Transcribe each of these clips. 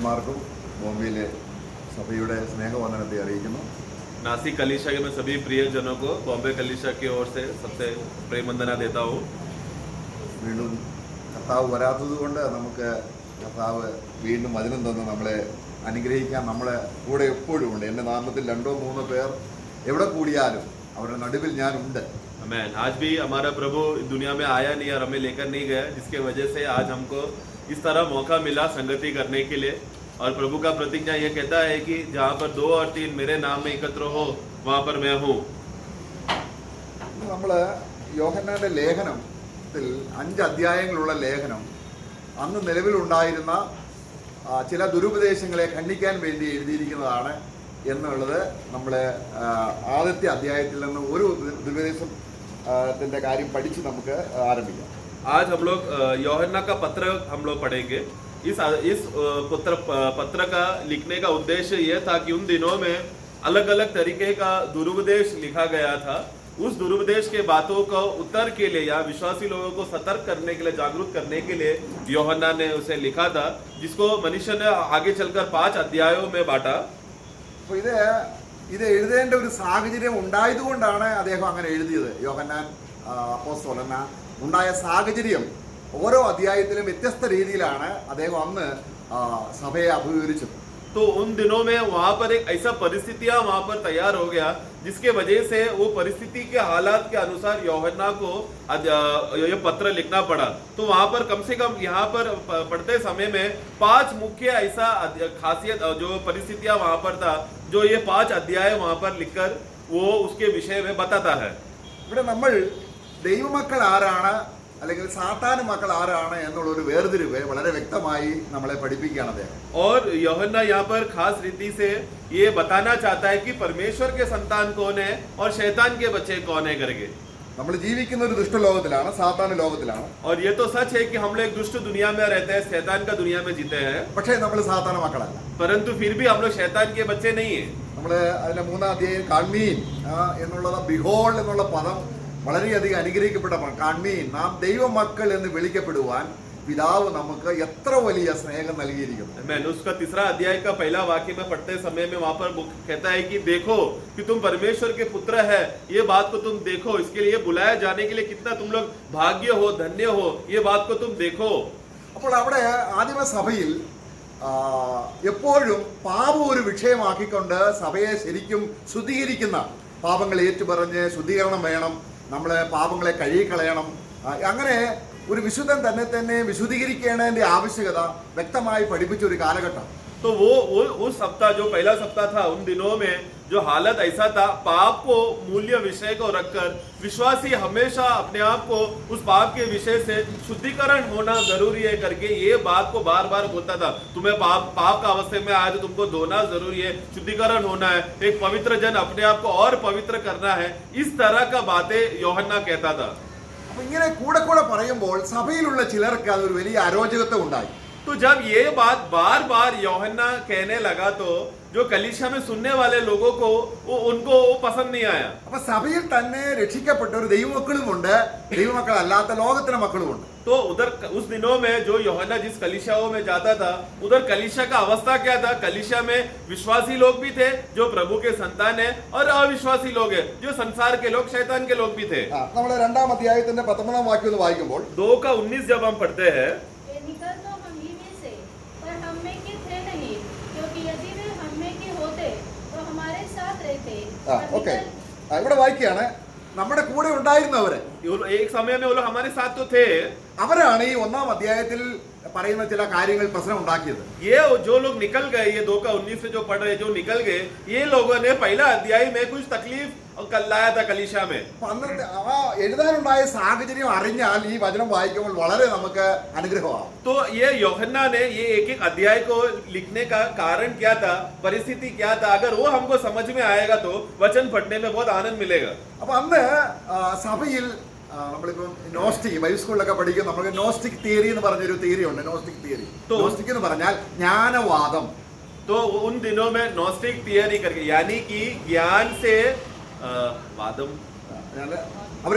അച്ഛന്മാർക്കും ബോംബെയിലെ സഭയുടെ സ്നേഹവന്ദനത്തെ അറിയിക്കുന്നു. नासिक कलीसिया के मैं सभी प्रियजनों को बॉम्बे कलीसिया की ओर से सबसे प्रेम वंदना देता हूँ. വീണ്ടും കർത്താവ് വരാത്തത് കൊണ്ട് നമുക്ക് കർത്താവ് വീണ്ടും വചനം തന്ന് നമ്മളെ അനുഗ്രഹിക്കാൻ നമ്മളെ കൂടെ എപ്പോഴും ഉണ്ട്. എൻ്റെ നാമത്തിൽ 2-3 പേർ എവിടെ കൂടിയാലും അവരുടെ നടുവിൽ ഞാനുണ്ട്. आमेन. आज भी हमारा प्रभु दुनिया में आया नहीं और हमें लेकर नहीं गया, जिसके वजह से आज हमको इस तरह मौका मिला संगति करने के लिए. और प्रभु का प्रतिज्ञा ये कहता है कि जहाँ पर 2 और 3 मेरे नाम में एकत्र हो वहाँ पर मैं हूँ. നമ്മൾ യോഹന്നാന്റെ ലേഖനത്തിൽ 5 അധ്യായങ്ങളുള്ള ലേഖനം അന്ന് നിലവിലുണ്ടായിരുന്ന ചില ദുരുപദേശങ്ങളെ ഖണ്ഡിക്കാൻ വേണ്ടി എഴുതിയിരിക്കുന്നതാണ് എന്നുള്ളത് നമ്മൾ ആദ്യത്തെ അധ്യായത്തിൽ നിന്ന് ഒരു ദുരുപദേശത്തിന്റെ കാര്യം പഠിച്ച് നമുക്ക് ആരംഭിക്കാം. आज हम लोग यूहन्ना का पत्र हम लोग पढ़ेंगे. इस पत्र का लिखने का उद्देश्य यह था कि उन दिनों में अलग अलग तरीके का दुरुपदेश लिखा गया था. उस दुरुपदेश के बातों को उत्तर के लिए या विश्वासी लोगों को सतर्क करने के लिए, जागरूक करने के लिए यूहन्ना ने उसे लिखा था, जिसको मनुष्य ने आगे चलकर 5 अध्यायों में बांटा. അപ്പോൾ ഇത് എഴുതേണ്ട ഒരു സാഹചര്യം ഉണ്ടായതുകൊണ്ടാണ് അദ്ദേഹം അങ്ങനെ എഴുതിയത്. യോഹന്നാൻ അപ്പോസ്തലൻ ഉണ്ടായ സാഹചര്യം ഓരോ അധ്യായത്തിലും വ്യത്യസ്ത രീതിയിലാണ് അദ്ദേഹം അന്ന് സഭയെ അഭിമുഖീകരിച്ചത്. तो उन दिनों में वहाँ पर एक ऐसा परिस्थितियां वहाँ पर तैयार हो गया, जिसके वजह से वो परिस्थिति के हालात के अनुसार यूहन्ना को ये पत्र लिखना पड़ा. तो वहाँ पर कम से कम यहाँ पर पढ़ते समय में 5 मुख्य ऐसा खासियत जो परिस्थितियां वहाँ पर था, जो ये 5 अध्याय वहाँ पर लिखकर वो उसके विषय में बताता है. ഇവിടെ നമ്മൾ ദൈവമക്കൾ ആരാണ് അല്ലെങ്കിൽ സാത്താൻ മക്കൾ ആരാണ് എന്നുള്ളൊരു വേർതിരിവ് വളരെ വ്യക്തമായി നമ്മളെ പഠിപ്പിക്കുകയാണ് അദ്ദേഹം. और यूहन्ना यहाँ पर खास रीति से ये बताना चाहता है कि परमेश्वर के संतान कौन है और शैतान के बच्चे कौन है करके. നമ്മൾ ജീവിക്കുന്ന ഒരു ദുഷ്ടലോകത്തിലാണ്, സാത്താൻ ലോകത്തിലാണ്. और ये तो सच है कि हम लोग एक दुष्ट दुनिया में रहते हैं, शैतान का दुनिया में जीते हैं, പക്ഷേ നമ്മൾ സാത്താൻ മക്കളല്ല. परंतु फिर भी हम लोग शैतान के बच्चे नहीं है. നമ്മൾ അതിന്റെ 3-ാം അധ്യായം കാൺമീൻ എന്നുള്ളത് ബിഹോൾ എന്നുള്ള പദം വളരെയധികം അനുഗ്രഹിക്കപ്പെട്ട കാൺമീൻ, നാം ദൈവമക്കൾ എന്ന് വിളിക്കപ്പെടുവാൻ പിതാവ് നമുക്ക് എത്ര വലിയ സ്നേഹം നൽകിയിരിക്കുന്നു. मैं उसका 3रा अध्याय का पहला वाक्य में पढ़ते समय में वहां पर कहता है कि देखो कि तुम परमेश्वर के पुत्र है, ये बात को तुम देखो, इसके लिए बुलाया जाने के लिए कितना तुम लोग भाग्य हो, धन्य हो, ये बात को तुम देखो. അപ്പോൾ അവിടെ ആദിമസഭയിൽ എപ്പോഴും പാപം ഒരു വിഷയമാക്കിക്കൊണ്ട് സഭയെ ശരിക്കും ശുദ്ധീകരിക്കുന്ന, പാപങ്ങൾ ഏറ്റുപറഞ്ഞ് ശുദ്ധീകരണം വേണം, നമ്മളെ പാപങ്ങളെ കഴുകിക്കളയണം, അങ്ങനെ ഒരു വിശുദ്ധൻ തന്നെ വിശുദ്ധീകരിക്കേണ്ടതിന്റെ ആവശ്യകത വ്യക്തമായി പഠിപ്പിച്ച ഒരു കാലഘട്ടം. तो वो उस सप्ताह जो पहला सप्ताह था, उन दिनों में जो हालत ऐसा था, पाप को मूल्य विषय को रखकर विश्वासी हमेशा अपने आप को उस पाप के विषय से शुद्धिकरण होना जरूरी है करके ये बात को बार बार बोलता था. तुम्हें पाप का अवस्था में आए तो तुमको धोना जरूरी है, शुद्धिकरण होना है, एक पवित्र जन अपने आप को और पवित्र करना है. इस तरह का बातें यूहन्ना कहता था. അപ്പൊ ഇങ്ങനെ കൂടെ പറയുമ്പോൾ സഭയിലുള്ള ചിലർക്ക് അതൊരു വലിയ അരോചകത്വം ഉണ്ടായി. तो जब ये बात बार बार यूहन्ना कहने लगा तो जो कलीसिया में सुनने वाले लोगों को उनको पसंद नहीं आया. അപ്പൊ സഭയിൽ തന്നെ രക്ഷിക്കപ്പെട്ട ഒരു ദൈവമക്കളുമുണ്ട്, ദൈവമക്കളല്ലാത്ത ലോകത്തിലെ മക്കളുമുണ്ട്. तो उधर उस दिनों में जो यूहन्ना जिस कलीसियाओं में जाता था, उधर कलीसिया का अवस्था क्या था? कलीसिया में विश्वासी लोग भी थे जो प्रभु के संतान है, और अविश्वासी लोग है जो संसार के लोग, शैतान के लोग भी थे. നമ്മൾ 2-ാം അധ്യായത്തിന്റെ 19-ാം വാക്യം ഒന്ന് വായിക്കുമ്പോൾ 2:19 जब हम पढ़ते हैं, ഇവിടെ വായിക്കുകയാണ്, നമ്മുടെ കൂടെ ഉണ്ടായിരുന്നവര്, एक समय में वो लोग हमारे साथ तो थे, അവരാണ് ഈ 1-ാം അധ്യായത്തിൽ പറയുന്ന ചില കാര്യങ്ങൾ പ്രശ്നം ഉണ്ടാക്കിയത്. ये जो लोग निकल गए, ये 2:19 से जो पढ़ रहे जो निकल गए, ये लोगों ने पहला अध्याय में कुछ तकलीफ लाया था कलीसिया में. അന്നത്തെ എഴുതാനുണ്ടായ സാഹചര്യം അറിഞ്ഞാൽ ഈ വചനം വായിക്കുമ്പോൾ വളരെ നമുക്ക് അനുഗ്രഹമാണ്. तो ये यूहन्ना ने ये एक अध्याय को लिखने का कारण क्या था, परिस्थिति क्या था, अगर वो हमको समझ में आएगा तो वचन पढ़ने में बहुत आनंद मिलेगा. അപ്പൊ അന്ന് സഭയിൽ നമ്മളിപ്പം നോസ്റ്റിക് ബൈബിൾ സ്കൂളിലൊക്കെ പഠിക്കും, നമുക്ക് നോസ്റ്റിക് തിയറി എന്ന് പറഞ്ഞൊരു തിയറി ഉണ്ട്. നോസ്റ്റിക് തിയറി, നോസ്റ്റിക് എന്ന് പറഞ്ഞാൽ ജ്ഞാനവാദം. तो उन दिनों में नॉस्टिक थियरी करके, यानी कि ज्ञान से वादम അവർ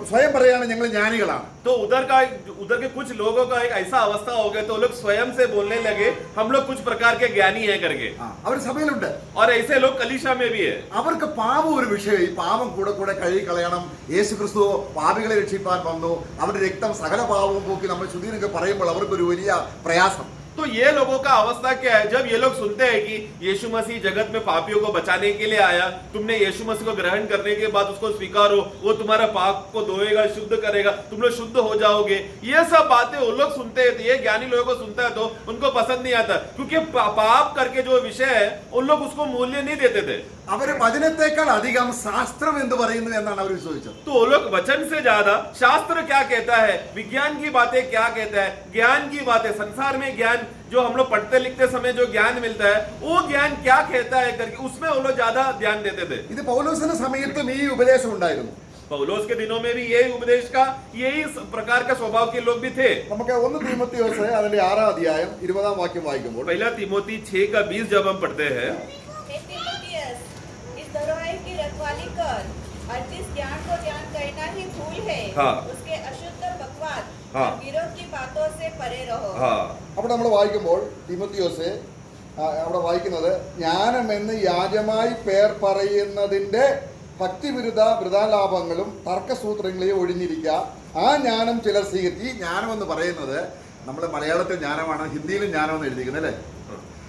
സ്വയം പറയാണ് ഞങ്ങൾ ജ്ഞാനികളാണ്. तो उधर के कुछ लोगों का एक ऐसा अवस्था हो गया, तो लोग स्वयं से बोलने लगे हम लोग कुछ प्रकार के ज्ञानी हैं करके. അവർ സഭയിലുണ്ട്. और ऐसे लोग कलीसिया में भी है. അവർക്ക് പാപം ഒരു വിഷയം. ഈ പാപം കൂടെ കൂടെ കഴുകി കളയണം. യേശു ക്രിസ്തു പാപികളെ രക്ഷിപ്പാൻ വന്നു, അവരുടെ രക്തം സകല പാപവും പോക്കി നമ്മൾ ശുദ്ധീകരിക്കുക പറയുമ്പോൾ അവർക്കൊരു വലിയ പ്രയാസം. तो ये लोगों का अवस्था क्या है? जब ये लोग सुनते हैं कि यीशु मसीह जगत में पापियों को बचाने के लिए आया, तुमने यीशु मसीह को ग्रहण करने के बाद उसको स्वीकारो, वो तुम्हारा पाप को धोएगा, शुद्ध करेगा, तुम लोग शुद्ध हो जाओगे, ये सब बातें वो लोग सुनते हैं. ये ज्ञानी लोगों को सुनता है तो उनको पसंद नहीं आता, क्योंकि पाप करके जो विषय है उन लोग उसको मूल्य नहीं देते थे. അവര് വചനത്തെക്കാൾ അധികം ശാസ്ത്രം എന്ത് പറയുന്നു എന്നാണ് അവർ വിശ്വസിച്ചത്. तो वो लोग वचन से ज्यादा शास्त्र क्या कहता है, विज्ञान की बातें क्या कहता है, ज्ञान की बातें, संसार में ज्ञान जो हम लोग पढ़ते लिखते समय जो ज्ञान मिलता है वो ज्ञान क्या कहता है करके उसमें वो लोग ज्यादा ध्यान देते थे. ഇത് പൗലോസിന്റെ സമയത്തും ഈ ഉപദേശം ഉണ്ടായിരുന്നു. पौलोस के दिनों में भी यही उपदेश का, यही प्रकार का स्वभाव के लोग भी थे. നമുക്ക് 1 തീമോഥെയോസ് അതിന്റെ 6-ാം അധ്യായം 20-ാം വാക്യം വായിക്കുമ്പോൾ, पहला तीमोथी 6:20 जब हम पढ़ते हैं, हे तीमुथियुस, इस धरोहर की रखवाली कर और जिस ज्ञान को ज्ञान कहना ही भूल है, हाँ। उसके अशुद्ध बकवाद हाँ। और विरोध की बातों से परे रहो. അവിടെ നമ്മൾ വായിക്കുമ്പോൾ തീമോഥെയോസ് അവിടെ വായിക്കുന്നത്, ജ്ഞാനമെന്ന് യാജമായി പേർ പറയുന്നതിന്റെ ഭക്തിവിരുദ്ധ വൃഥാലാപങ്ങളും തർക്കസൂത്രങ്ങളെയും ഒഴിഞ്ഞിരിക്കുക. ആ ജ്ഞാനം ചിലർ സ്വീകരിച്ചു. ഈ ജ്ഞാനം എന്ന് പറയുന്നത് നമ്മൾ മലയാളത്തിൽ ജ്ഞാനമാണ്, ഹിന്ദിയിലും ജ്ഞാനമെന്ന് എഴുതിയിരിക്കുന്നത് അല്ലേ?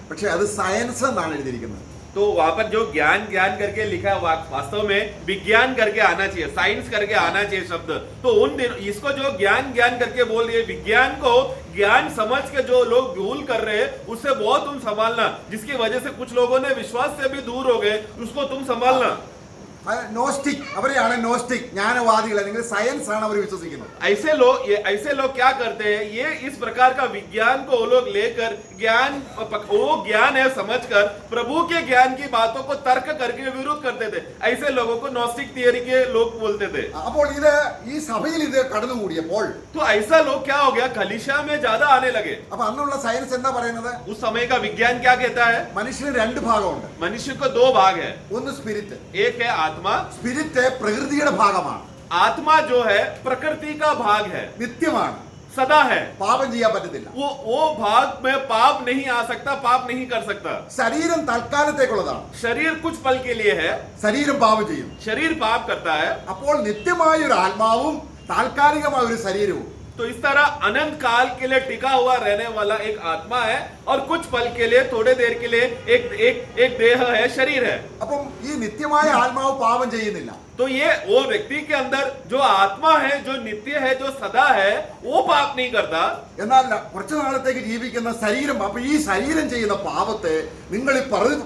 പക്ഷെ അത് സയൻസ് എന്നാണ് എഴുതിയിരിക്കുന്നത്. तो वहां पर जो ज्ञान ज्ञान करके लिखा है वास्तव में विज्ञान करके आना चाहिए, साइंस करके आना चाहिए शब्द. तो उन दिन इसको जो ज्ञान ज्ञान करके बोल रही है, विज्ञान को ज्ञान समझ के जो लोग भूल कर रहे हैं उससे बहुत तुम संभालना, जिसकी वजह से कुछ लोगों ने विश्वास से भी दूर हो गए, उसको तुम संभालना. നോസ്റ്റിക്, അവരെയാണ് നോസ്റ്റിക്, ജ്ഞാനവാദികൾ, അല്ലെങ്കിൽ സയൻസ് ആണ് അവർ വിശ്വസിക്കുന്നത്. ऐसे लोग क्या करते हैं, ये इस प्रकार का विज्ञान को वो लोग लेकर वो ज्ञान है समझकर प्रभु के ज्ञान की बातों को तर्क करके विरोध करते थे. ऐसे लोगों को नॉस्टिक थियरी के लोग बोलते थे. അപ്പോൾ ഇത് ഈ സഭയിൽ ഇത് കടന്നുകൂടിയപ്പോൾ तो ऐसा लोग क्या हो गया, कलीसिया में ज्यादा आने लगे. അപ്പൊ അന്നുള്ള സയൻസ് എന്താ പറയുന്നത്? उस समय का विज्ञान क्या कहता है, മനുഷ്യന് 2 ഭാഗമുണ്ട്. मनुष्य को 2 भाग है. ഒന്ന് സ്പിരിറ്റ്. एक है आत्मा. സ്പിരിറ്റ് പ്രകൃതിയുടെ ഭാഗമാണ്. आत्मा जो है प्रकृति का भाग है, നിത്യമാണ്, सदा है. പാപം ചെയ്യാൻ പറ്റത്തില്ല. वो भाग में पाप नहीं आ सकता, पाप नहीं कर सकता. ശരീരം തൽക്കാലത്തേക്കുള്ളതാണ്. शरीर कुछ पल के लिए है, ശരീരം പാപം ചെയ്യും. शरीर पाप करता है. അപ്പോൾ നിത്യമായ ഒരു ആത്മാവും താൽക്കാലികമായ ഒരു ശരീരവും. तो इस तरह अनंत काल के लिए टिका हुआ रहने वाला एक आत्मा है और कुछ पल के लिए, थोड़े देर के लिए एक देह है, शरीर है. അപ്പം ഈ നിത്യമായ ആത്മാവ് പാപം ചെയ്യുന്നില്ല. तो ये वो व्यक्ति के अंदर जो आत्मा है, जो नित्य है, जो सदा है, वो पाप नहीं करता. എന്നാൽ കുറച്ചു നാളത്തേക്ക് ജീവിക്കുന്ന ശരീരം, അപ്പൊ ഈ ശരീരം ചെയ്യുന്ന പാപത്തെ നിങ്ങൾ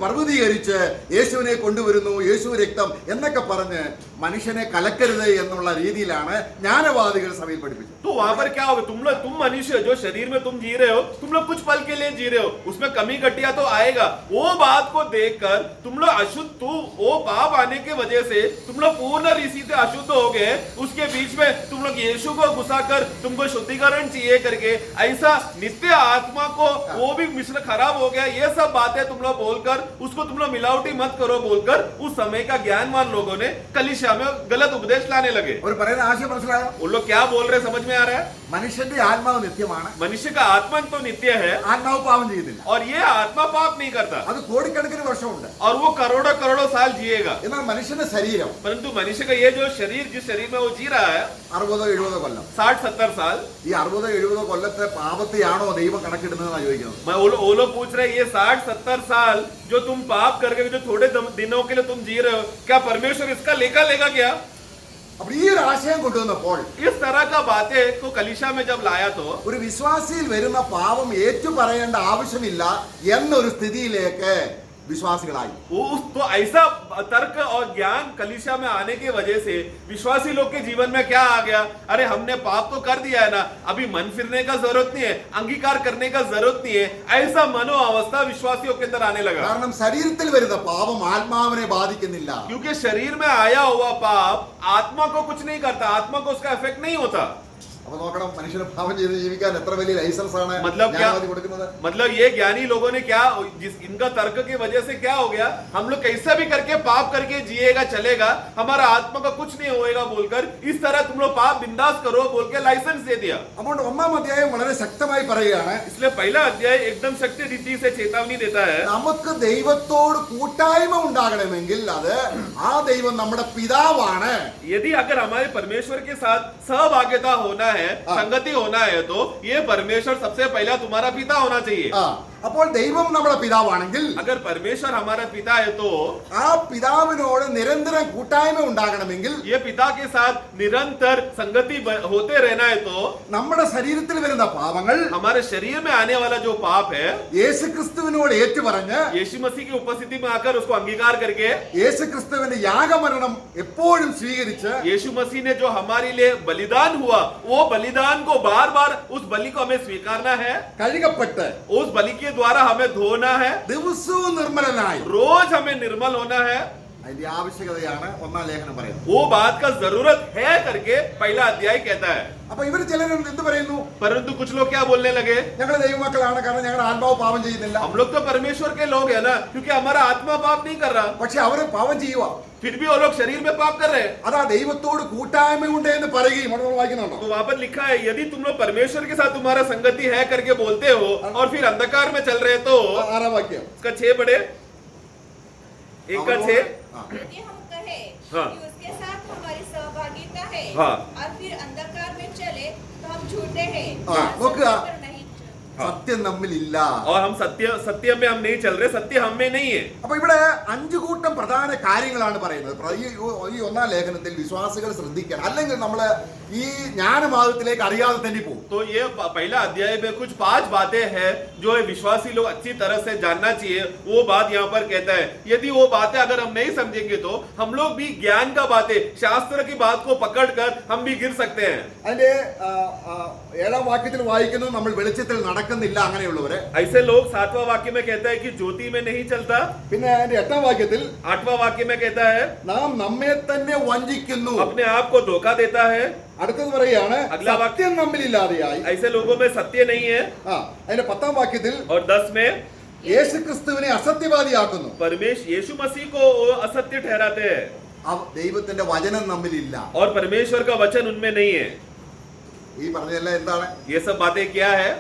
പർവ്വതീകരിച്ച് യേശുവിനെ കൊണ്ടുവരുന്നു, യേശു രക്തം എന്നൊക്കെ പറഞ്ഞ് മനുഷ്യനെ കലക്കരുത് എന്നുള്ള രീതിയിലാണ് ജ്ഞാനവാദികൾ സഭയിൽ പഠിപ്പിച്ചത്. तो वहां पर क्या होगा, तुम मनुष्य जो शरीर में तुम जी रहे हो, तुम लोग कुछ पल के लिए जी रहे हो, उसमें कमी घटिया तो आएगा. वो बात को देखकर तुम लोग अशुद्ध, वो पाप आने की वजह से तुम लोग पूर्ण रीति से अशुद्ध हो गए. उसके बीच में तुम लोग यीशु को घुसाकर तुमको शुद्धिकरण चाहिए करके ऐसा नित्य आत्मा को वो भी मिश्र खराब हो गया. ये सब बातें तुम लोग बोलकर उसको तुम लोग मिलावटी मत करो बोलकर उस समय का ज्ञानवान लोगों ने कलीसिया में गलत उपदेश लाने लगे. അവർ പറയുന്ന ആശയം മനസ്സിലായോ? वो लोग क्या बोल रहे समझ में आ रहा है, മനുഷ്യന്റെ ആത്മാവ് നിത്യമാണ്, मनुष्य का आत्मा तो नित्य है ആത്മാവ് പാപം ചെയ്യുന്നില്ല. और ये आत्मा पाप नहीं करता, അത് കോടിക്കണക്കിന് വർഷമുണ്ട്. और वो करोड़ों करोड़ों साल जिएगा. എന്നാൽ മനുഷ്യന്റെ ശരീരം परंतु मनुष्य का ये जो शरीर, जिस शरीर में वो जी रहा है 60-70 കൊല്ലം. 60-70 साल, ഈ 60-70 കൊല്ലത്തെ പാപത്തെയാണോ ദൈവം കണക്കിടുന്നതെന്നാണ് ചോദിക്കുന്നത്. वो लोग पूछ रहे हैं, ये 60-70 साल जो तुम पाप करके जो थोड़े दिनों के लिए तुम जी रहे हो, क्या परमेश्वर इसका लेखा लेगा क्या? അപ്പോൾ ഈ ഒരു ആശയം കൊണ്ടുവന്നപ്പോൾ इस तरह का बातें को कलीसिया में जब लाया तो ഒരു വിശ്വാസിയിൽ വരുന്ന പാപം ഏറ്റുപറയേണ്ട ആവശ്യമില്ല എന്നൊരു സ്ഥിതിയിലേക്ക് विश्वासिगळाई। तो ऐसा तर्क और ज्ञान कलीसिया में आने की वजह से विश्वासी लोग के जीवन में क्या आ गया, अरे हमने पाप तो कर दिया है ना, अभी मन फिरने का जरूरत नहीं है, अंगीकार करने का जरूरत नहीं है, ऐसा मनोअवस्था विश्वासियों के अंदर आने लगा। കാരണം ശരീരത്തിൽ വരുന്ന പാപം ആത്മാവിനെ ബാധിക്കുന്നില്ല, क्योंकि शरीर में आया हुआ पाप आत्मा को कुछ नहीं करता, आत्मा को उसका इफेक्ट नहीं होता। അപ്പൊ നോക്കണം, മനുഷ്യന് പാപം ചെയ്ത് ജീവിക്കാൻ എത്ര വലിയ ലൈസൻസ് ആണ് मतलब क्या ന്യായവാദി കൊടുക്കുന്നത്. मतलब ये ज्ञानी लोगों ने क्या इनका तर्क की वजह से क्या हो गया, हम लोग कैसे भी करके पाप करके जिएगा चलेगा, हमारा आत्मा का कुछ नहीं होएगा बोलकर इस तरह तुम लोग पाप बिंदास करो बोल के लाइसेंस दे दिया। അതുകൊണ്ട് ഒന്നാം അധ്യായം വളരെ ശക്തമായി പറയുകയാണ്, इसलिए पहला अध्याय एकदम शक्ति रीति से चेतावनी देता है, നമുക്ക് ദൈവത്തോട് കൂട്ടായ്മ ഉണ്ടാകണമെങ്കിൽ അത് ആ ദൈവം നമ്മുടെ പിതാവാണ്. यदि अगर हमारे परमेश्वर के साथ सहभागिता होना है, संगति होना है, तो ये परमेश्वर सबसे पहला तुम्हारा पिता होना चाहिए। അപ്പോൾ ദൈവം നമ്മുടെ പിതാവാണെങ്കിൽ अगर परमेश्वर हमारा पिता है तो ആ പിതാവിനോട് നിരന്തരം കൂട്ടായ്മ ഉണ്ടാകണമെങ്കിൽ ये पिता के साथ निरंतर संगति होते रहना है, तो നമ്മുടെ ശരീരത്തിൽ വരുന്ന പാപങ്ങൾ हमारे शरीर में आने वाला जो पाप है, യേശുക്രിസ്തുവിനോട് ഏറ്റുപറഞ്ഞ് यीशु मसीह की उपस्थिति में आकर उसको अंगीकार करके യേശുക്രിസ്തുവിന്റെ യാഗമരണം എപ്പോഴും സ്വീകരിച്ച് यीशु मसीह ने जो हमारे लिए बलिदान हुआ, वो बलिदान को बार बार उस बलि को हमें स्वीकारना है, കഴുകപ്പെട്ട് उस बलि के द्वारा हमें धोना है, ദിവസവും നിർമ്മലനായി रोज हमें निर्मल होना है। അതിന്റെ ആവശ്യകതയാണ് ഒന്നാം ലേഖനം പറയുന്നത്. वो बात का जरूरत है करके पहला अध्याय कहता है। അപ്പൊ ഇവർ ചിലർ എന്ത് പറയുന്നു, परंतु कुछ लोग क्या बोलने लगे, ഞങ്ങൾ ദൈവമക്കളാണ് കാരണം ഞങ്ങളുടെ ആത്മാവ് പാപം ചെയ്യുന്നില്ല. हम लोग तो परमेश्वर के लोग हैं ना, क्योंकि हमारा आत्मा पाप नहीं कर रहा, പക്ഷെ അവര് പാപം ചെയ്യുക, फिर भी वो लोग शरीर में पाप कर रहे हैं। അതാ ദൈവത്തോട് കൂട്ടായ്മ ഉണ്ട് എന്ന് പറയുകയും അവിടെ നമ്മൾ വായിക്കുന്നുണ്ടോ. तो वहां पर लिखा है, यदि तुम लोग परमेश्वर के साथ तुम्हारा संगति है करके बोलते हो और फिर अंधकार में चल रहे, तो ആറാം വാക്യം, उसका 6 पढ़े, 1 का 6। यदि हम कहे हाँ। कि उसके साथ हमारी सहभागिता है हाँ। और फिर अंधकार में चले तो हम झूठे हैं हाँ, और वो सत्य क्या? पर नहीं। സത്യം നമ്മളില്ല. और हम सत्य में हम नहीं चल रहे, सत्य हम में नहीं है। അപ്പൊ ഇവിടെ 5 കൂട്ടം പ്രധാന കാര്യങ്ങളാണ് പറയുന്നത്. ഈ ഒന്നാം ലേഖനത്തിൽ വിശ്വാസികൾ ശ്രദ്ധിക്കണം, അല്ലെങ്കിൽ നമ്മള് ഈ ജ്ഞാനമാർഗത്തിലേക്ക് അറിയാതെ തന്നെ പോകും. तो ये पहला अध्याय में कुछ 5 बातें हैं जो विश्वासी लोग अच्छी तरह से जानना चाहिए। वो बात यहाँ पर कहता है, यदि वो बातें अगर हम नहीं समझेंगे तो हम लोग भी ज्ञान का बातें, शास्त्र की बात को पकड़कर हम भी गिर सकते हैं। അതിന്റെ 7ാം വാക്യത്തിൽ വായിക്കുന്നു, നമ്മൾ വെളിച്ചത്തിൽ നടക്കുന്നില്ല അങ്ങനെയുള്ളവര്. ऐसे लोग 7वां वाक्य में कहता है कि ज्योति में नहीं चलता। പിന്നെ അതിന്റെ 8ാം വാക്യത്തിൽ 8वां वाक्य में कहता है നാം നമ്മെ തന്നെ വഞ്ചിക്കുന്നു. अपने आप को धोखा देता है। അടുത്തത് പറയാണ് അഗ്ലാ വാക്യം. സത്യം നമ്മളില്ലാതെയായി. ऐसे लोगों में सत्य नहीं है। അതിന്റെ 10ാം വാക്യത്തിൽ और 10 में യേശുക്രിസ്തുവിനെ അസത്യവാദിയാക്കുന്നു. यीशु मसीह को वो असत्य ठहराते हैं ദൈവത്തിന്റെ വചനം നമ്മളില്ല. और परमेश्वर का वचन उनमें नहीं है। ഈ പറഞ്ഞതെല്ലാം എന്താണ്? ये सब बातें क्या है?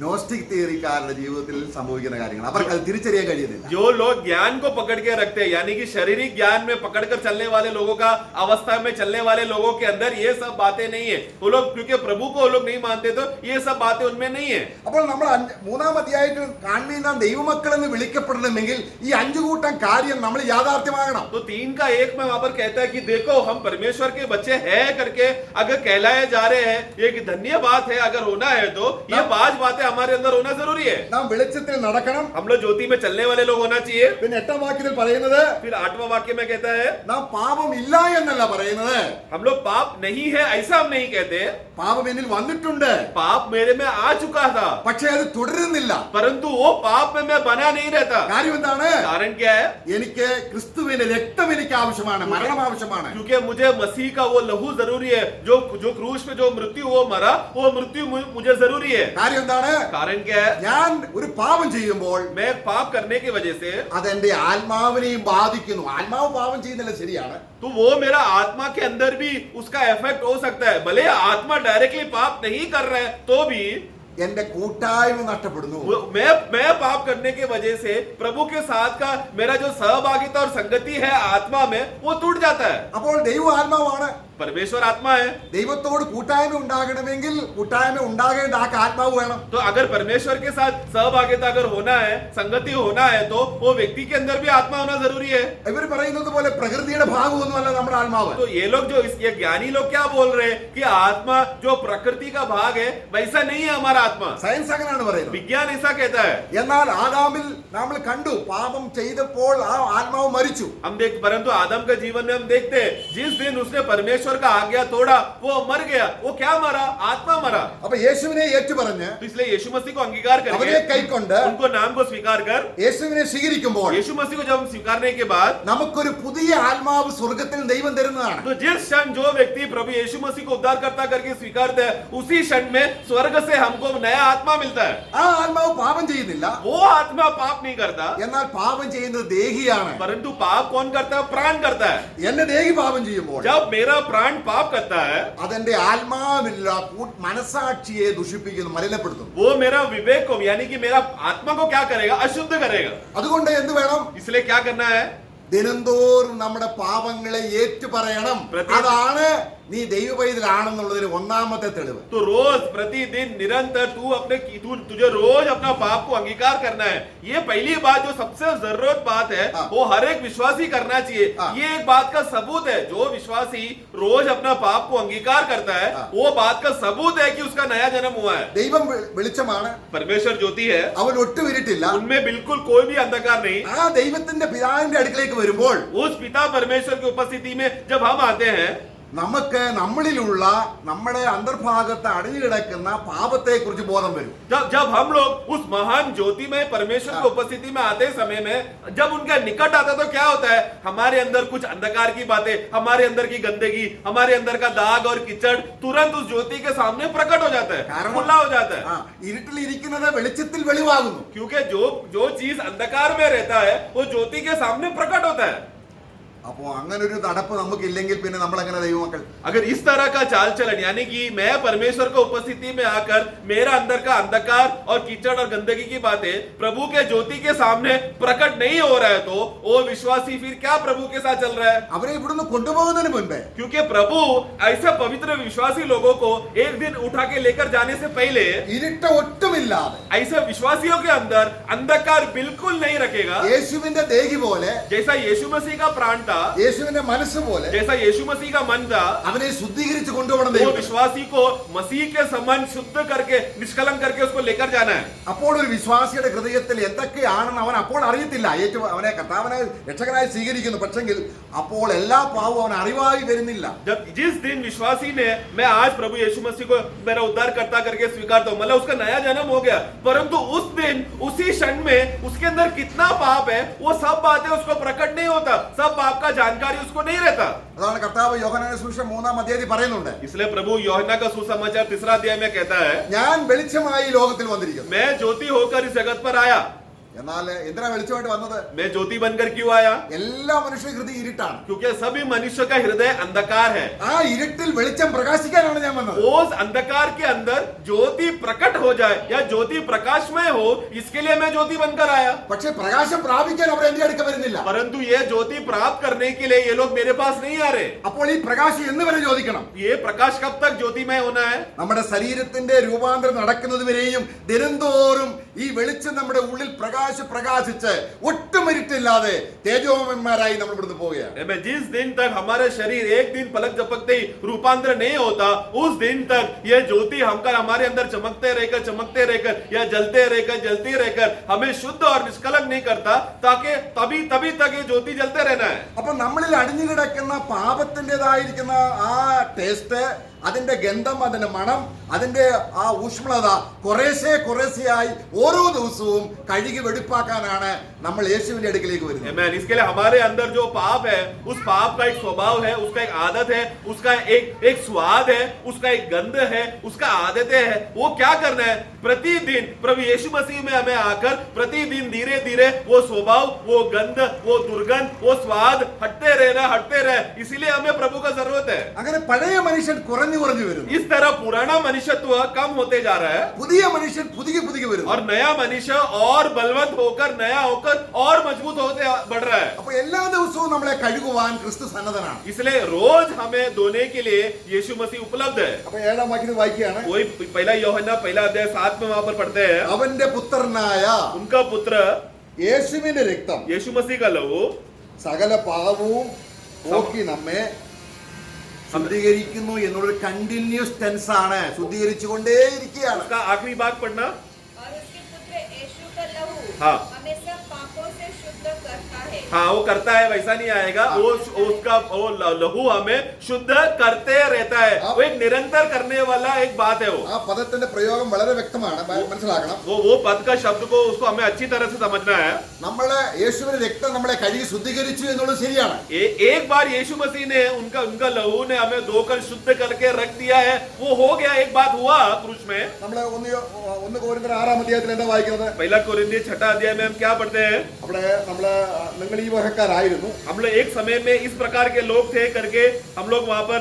നോസ്റ്റിക് തിയറിക്കാരുടെ ജീവിതത്തിൽ സംഭവിക്കുന്ന കാര്യങ്ങൾ അവർക്ക് അത് തിരിച്ചറിയാൻ കഴിയുന്നില്ല. जो लोग ज्ञान को पकड़ के रखते हैं, यानी कि शारीरिक ज्ञान में पकड़कर चलने वाले लोगों का अवस्था में चलने वाले लोगों के अंदर ये सब बातें नहीं है। वो लोग क्योंकि प्रभु को वो लोग नहीं मानते, तो ये सब बातें उनमें नहीं है। അപ്പോൾ നമ്മൾ 3ാം അധ്യായത്തിൽ കാണുന്ന ദൈവമക്കൾ എന്ന് വിളിക്കപ്പെടണമെങ്കിൽ ഈ 5 കൂട്ടം കാര്യം നമ്മൾ യാഥാർത്ഥ്യമാകണം. तो 3 का 1 में वहां पर कहता है कि देखो हम परमेश्वर के बच्चे हैं करके अगर कहलाए जा रहे हैं, ये कि धन्य बात है। अगर होना है तो ये 5 बातें हमारे अंदर होना जरूरी है। നാം വെളിച്ചത്തിൽ നടക്കണം. हम लोग ज्योति में चलने वाले लोग होना चाहिए। പിന്നെ 8ാം വാക്യത്തിൽ പറയുന്നത് फिर 8वां वाक्य में कहता है നാം പാപം ഇല്ല എന്നല്ല പറയുന്നത്, हम लोग पाप नहीं है ऐसा हम नहीं कहते। പാപം എന്നിൽ വന്നിട്ടുണ്ട്, पाप मेरे में आ चुका था, പക്ഷേ അത് തുടരുന്നില്ല. परंतु वो पाप में मैं बना नहीं रहता। കാര്യം എന്താണ്? कारण क्या है? എനിക്ക് ക്രിസ്തുവിന്റെ രക്തം എനിക്ക് ആവശ്യമാണ്, മരണം ആവശ്യമാണ്. क्योंकि मुझे मसीह का वो लहू जरूरी है। जो क्रूस पे जो मृत्यु वो मरा, वो मृत्यु मुझे जरूरी है। കാര്യം എന്താണ്? कारण क्या है? ഞാൻ ഒരു പാപം ചെയ്യുമ്പോൾ मैं पाप करने की वजह से, അതെന്റെ ആത്മാവിനെയും ബാധിക്കുന്നു. ആത്മാവ് പാപം ചെയ്യുന്നില്ല, ശരിയാണ്. तो वो मेरा आत्मा के अंदर भी उसका इफेक्ट हो सकता है। भले आत्मा डायरेक्टली पाप नहीं कर रहा है तो भी എന്റെ കൂട്ടായ്മ നഷ്ടപ്പെടുന്നു. मैं पाप करने की वजह से प्रभु के साथ का मेरा जो सहभागिता और संगति है आत्मा में, वो टूट जाता है। അപ്പോൾ ദൈവം ആത്മാവാണ്. परमेश्वर आत्मा है। ദൈവത്തോട് കൂട്ടായ്മ ഉണ്ടാകണമെങ്കിൽ കൂട്ടായ്മ ഉണ്ടാകേണ്ട ആ ആത്മാവ് വേണം. तो अगर परमेश्वर के साथ सहभागिता अगर होना है, संगति होना है, तो वो व्यक्ति के अंदर भी आत्मा होना जरूरी है। ഇവർ പറയുന്നത് പോലെ പ്രകൃതിയുടെ ഭാഗമൊന്നുമല്ല നമ്മുടെ ആത്മാവ്. तो ये लोग जो ये ज्ञानी लोग क्या बोल रहे हैं कि आत्मा जो प्रकृति का भाग है वैसा नहीं है हमारा आत्मा। സയൻസ് അങ്ങനെയാണ് പറയുന്നത്. विज्ञान ऐसा कहता है। എന്നാൽ ആദാമിൽ നമ്മൾ കണ്ടു, പാപം ചെയ്തപ്പോൾ ആ ആത്മാവ് മരിച്ചു. परंतु आदम के जीवन में हम देखते हैं जिस दिन उसने परमेश्वर परमेश्वर का आज्ञा तोड़ा, वो मर गया। वो क्या मरा? आत्मा मरा। അപ്പൊ യേശുവിനെ ഏറ്റുപറഞ്ഞ് तो इसलिए यीशु मसीह को अंगीकार അവനെ करके, കൈക്കൊണ്ട് उनको नाम को स्वीकार कर, യേശുവിനെ സ്വീകരിക്കുമ്പോൾ यीशु मसीह को जब हम स्वीकारने के बाद, നമുക്കൊരു പുതിയ ആത്മാവ് സ്വർഗത്തിൽ ദൈവം തരുന്നതാണ്. तो जिस क्षण जो व्यक्ति प्रभु यीशु मसीह को उद्धारकर्ता करके स्वीकारते हैं, उसी क्षण में स्वर्ग से हमको नया आत्मा मिलता है। ആ ആത്മാവ് പാപം ചെയ്യുന്നില്ല, वो आत्मा पाप नहीं करता, എന്നാൽ പാപം ചെയ്യുന്നത് ദേഹിയാണ്. परंतु पाप कौन करता है? प्राण करता है। എന്റെ ദേഹി പാപം ചെയ്യുമ്പോൾ जब मेरा प्राण पाप करता है, അതെന്റെ ആത്മാവില്ല മനസാക്ഷിയെ ദുഷിപ്പിക്കുന്നു, മലിനപ്പെടുത്തുന്നു. वो मेरा विवेक को, यानी कि मेरा आत्मा को क्या करेगा? अशुद्ध करेगा। അതുകൊണ്ട് എന്ത് വേണം? इसलिए क्या करना है? ദിനംതോറും നമ്മുടെ പാപങ്ങളെ ഏറ്റുപറയണം. അതാണ് നീ ദൈവപൈതലാണെന്നുള്ളതിന് ഒന്നാമത്തെ തെളിവ്. तो रोज प्रतिदिन निरंतर तुझे रोज अपना पाप को अंगीकार करना है। ये पहली बात जो सबसे जरूरत बात है, वो हर एक विश्वासी करना चाहिए। ये एक बात का सबूत है, जो विश्वासी रोज अपना पाप को अंगीकार करता है, वो बात का सबूत है कि उसका नया जन्म हुआ है। ദൈവം വെളിച്ചമാണ്, परमेश्वर ज्योति है, അവൻ ഒട്ടും ഇരുട്ടില്ല. उनमें बिल्कुल कोई भी अंधकार नहीं। ആ ദൈവത്തിന്റെ പിതാവിന്റെ അടുക്കലേക്ക് വരുമ്പോൾ उस पिता परमेश्वर की उपस्थिति में जब हम आते हैं, നമുക്ക് നമ്മളിലുള്ള നമ്മുടെ അന്തർഭാഗത്ത് അടിഞ്ഞു കിടക്കുന്ന പാപത്തെ കുറിച്ച് ബോധം വരും. जब हम लोग उस महान ज्योतिमय परमेश्वर की उपस्थिति में आते समय में जब उनका निकट आता तो क्या होता है? हमारे अंदर कुछ अंधकार की बातें, हमारे अंदर की गंदगी, हमारे अंदर का दाग और कीचड़ तुरंत उस ज्योति के सामने प्रकट हो जाता है, खुला हो जाता है। ഇരുട്ടിൽ ഇരിക്കുന്നത് വെളിച്ചത്തിൽ വെളിവാകുന്നു. क्योंकि जो चीज अंधकार में रहता है, वो ज्योति के सामने प्रकट होता है। അപ്പോ അങ്ങനെ ഒരു നടപ്പ് നമുക്ക് ഇല്ലെങ്കിൽ പിന്നെ നമ്മൾ എങ്ങനെ ദൈവമക്കൾ? अगर इस तरह का चाल चलन, यानी कि मैं परमेश्वर को उपस्थिति में आकर मेरा अंदर का अंधकार और कीचड़ और गंदगी की बातें प्रभु के ज्योति के सामने प्रकट नहीं हो रहा है, तो वो विश्वासी फिर क्या प्रभु के साथ चल रहा है? അവരെ ഇവിടുന്ന് കൊണ്ടുപോകുന്നതിന് മുൻപേ क्योंकि प्रभु ऐसे पवित्र विश्वासी लोगों को एक दिन उठा के लेकर जाने से पहले ഇരുട്ട് ഒട്ടുമില്ലാതെ ऐसे विश्वासियों के अंदर अंधकार बिल्कुल नहीं रखेगा। യേശുവിന്റെ ദേഹി പോലെ, जैसा यीशु मसीह का प्राण था, യേശുവിന്റെ മനസ്സ് പോലെ जैसा यीशु मसीह का मन था, അവനെ ശുദ്ധീകരിച്ച് കൊണ്ടുപോകണം वो ദൈവം. विश्वासी को मसीह के समान शुद्ध करके, निष्कलंक करके उसको लेकर जाना है। അപ്പോൾ ഒരു വിശ്വാസിയുടെ ഹൃദയത്തിൽ എന്തൊക്കെയാണെന്ന് അവൻ അപ്പോൾ അറിയത്തില്ല. അവനെ കർത്താവിനെ രക്ഷകനായി സ്വീകരിക്കുന്നു, പക്ഷെങ്കിൽ അപ്പോൾ എല്ലാ പാവവും അവൻ അറിവായി വരുന്നില്ല. जब जिस दिन विश्वासी ने मैं आज प्रभु यीशु मसीह को मेरा उद्धार करता करके स्वीकारता हूं, मतलब उसका नया जन्म हो गया, परंतु उस दिन उसी क्षण में उसके अंदर कितना पाप है वो सब बातें उसको प्रकट नहीं होता, सब पाप का जानकारी उसको नहीं रहता। അതാണ് കർത്താവ് യോഹന്നാന്റെ സുവിശേഷം 3-ാം അധ്യായത്തിൽ പറയുന്നുണ്ട്, इसलिए प्रभु यूहन्ना का सुसमाचार 3 अध्याय में कहता है, ഞാൻ വെളിച്ചമായി ലോകത്തിൽ വന്നിരിക്കുന്നു. मैं ज्योति होकर इस जगत पर आया। എന്നാൽ എന്തിനാ വെളിച്ചമായിട്ട് വന്നത്? मैं ज्योति बनकर क्यों आया? എല്ലാ മനുഷ്യ ഹൃദയം ഇരുട്ടാണ്. क्योंकि सभी मनुष्य का हृदय अंधकार है। ആ ഇരുട്ടിൽ വെളിച്ചം പ്രകാശിക്കാനാണ് ഞാൻ വന്നത്. उस अंधकार के अंदर ज्योति प्रकट हो जाए या ज्योति प्रकाशमय हो, इसके लिए मैं ज्योति बनकर आया। പക്ഷെ പ്രകാശം പ്രാപിക്കാൻ അവർ എന്റെ അടുക്ക വരുന്നില്ല. परंतु ये ज्योति प्राप्त करने के लिए ये लोग मेरे पास नहीं आ रहे। അപ്പോൾ ഈ പ്രകാശം എന്ന് വരെ ചോദിക്കണം. ये प्रकाश कब तक ज्योतिमय होना है? നമ്മുടെ ശരീരത്തിന്റെ രൂപാന്തരം നടക്കുന്നത് വരെയും ദിനംതോറും ഈ വെളിച്ചം നമ്മുടെ ഉള്ളിൽ പ്രകാശിച്ച് ഒട്ടും ഇരുട്ടില്ലാതെ തേജോമയന്മാരായി നമ്മൾ ഇവിടുന്ന് പോവുകയാണ്. जिस दिन तक हमारे शरीर एक दिन पलक झपकते ही रूपांतर नहीं होता, उस दिन तक ये ज्योति हमारे अंदर चमकते रहकर या जलते रहकर हमें शुद्ध और निष्कलंक नहीं करता, ताकि तभी तक ये ज्योति जलते रहना है। അപ്പൊ നമ്മളിൽ അടിഞ്ഞു കിടക്കുന്ന പാപത്തിൻ്റെതായിരിക്കുന്ന ആ ടേസ്റ്റ്, അതിന്റെ ഗന്ധം, അതിന്റെ മണം, അതിന്റെ ആ ഊഷ്മളത കുറേശ്ശെയായി ഓരോ ദിവസവും കഴുകി വെടിപ്പാക്കാനാണ് നമ്മൾ യേശുവിന്റെ അടുക്കിലേക്ക് വരുന്നത്. आमीन। इसके लिए हमारे अंदर जो पाप है, उस पाप का एक स्वभाव है, उसका एक आदत है, उसका एक स्वाद है, उसका एक गंध है, उसका आदतें है। वो क्या करना है? प्रतिदिन प्रभु यीशु मसीह में हमें आकर प्रतिदिन धीरे धीरे वो स्वभाव, वो गंध, वो दुर्गंध, वो स्वाद हटते रहे। इसीलिए हमें प्रभु का जरूरत है। അങ്ങനെ പഴയ മനുഷ്യൻ കുറഞ്ഞു വരുന്നു. इस तरह पुराना मनुष्यत्व कम होते जा रहा है, പുതിയ മനുഷ്യൻ പുതിയ വരുന്നു. और नया मनुष्य और बलवंत होकर, नया होकर और मजबूत होते बढ़ रहा है। അപ്പൊ എല്ലാ ദിവസവും നമ്മളെ കഴുകുവാൻ ക്രിസ്തു സന്നദ്ധനാണ്. इसलिए रोज हमें धोने के लिए यीशु मसीह उपलब्ध है। അപ്പൊ 7-ാം വാക്യത്തിൽ വായിക്കുകയാണ്, वही पहला यूहन्ना 1 अध्याय 7 में वहां पर पढ़ते हैं, അവന്റെ പുത്രനായ उनका पुत्र യേശുവിന്റെ രക്തം यीशु मसीह का लहू സകല പാപവും പോക്കി നമ്മെ ശുദ്ധീകരിക്കുന്നു എന്നുള്ളൊരു കണ്ടിന്യൂസ് ടെൻസ് ആണ്. ശുദ്ധീകരിച്ചുകൊണ്ടേയിരിക്കുകയാണ്. उसका आखिरी भाग पढ़ना, और उसके पुत्र यीशु का लहू हाँ। हमें सब पापों से शुद्ध करता है। है। हाँ वो करता है वैसा नहीं आएगा, वो उसका वो लहू हमें शुद्ध करते रहता है, वो एक निरंतर करने वाला एक बात है वो। ആ പദത്തിന്റെ പ്രയോഗം വളരെ വ്യക്തമാണ്, മനസ്സിലാക്കണം. वो पद का शब्द को उसको हमें अच्छी तरह से समझना है। നമ്മള് യേശുവിന്റെ രക്തം നമ്മളെ കഴുകി ശുദ്ധീകരിച്ചു എന്നുള്ളത് ശരിയാണ്. एक बार यीशु मसीह ने उनका लहू ने हमें धोकर शुद्ध करके रख दिया है, वो हो गया, एक बात हुआ क्रूस में। നമ്മള് ഒന്ന് കൊരിന്ത്യർ 6-ാം അധ്യായത്തിൽ എന്താ വായിക്കുന്നത്? पहला कोरिन्थियर 6 अध्याय में हम क्या पढ़ते हैं? നമ്മള് നിങ്ങൾ ഈ വകക്കാരായിരുന്നു, हम लोग एक समय में इस प्रकार के लोग थे करके हम लोग वहां पर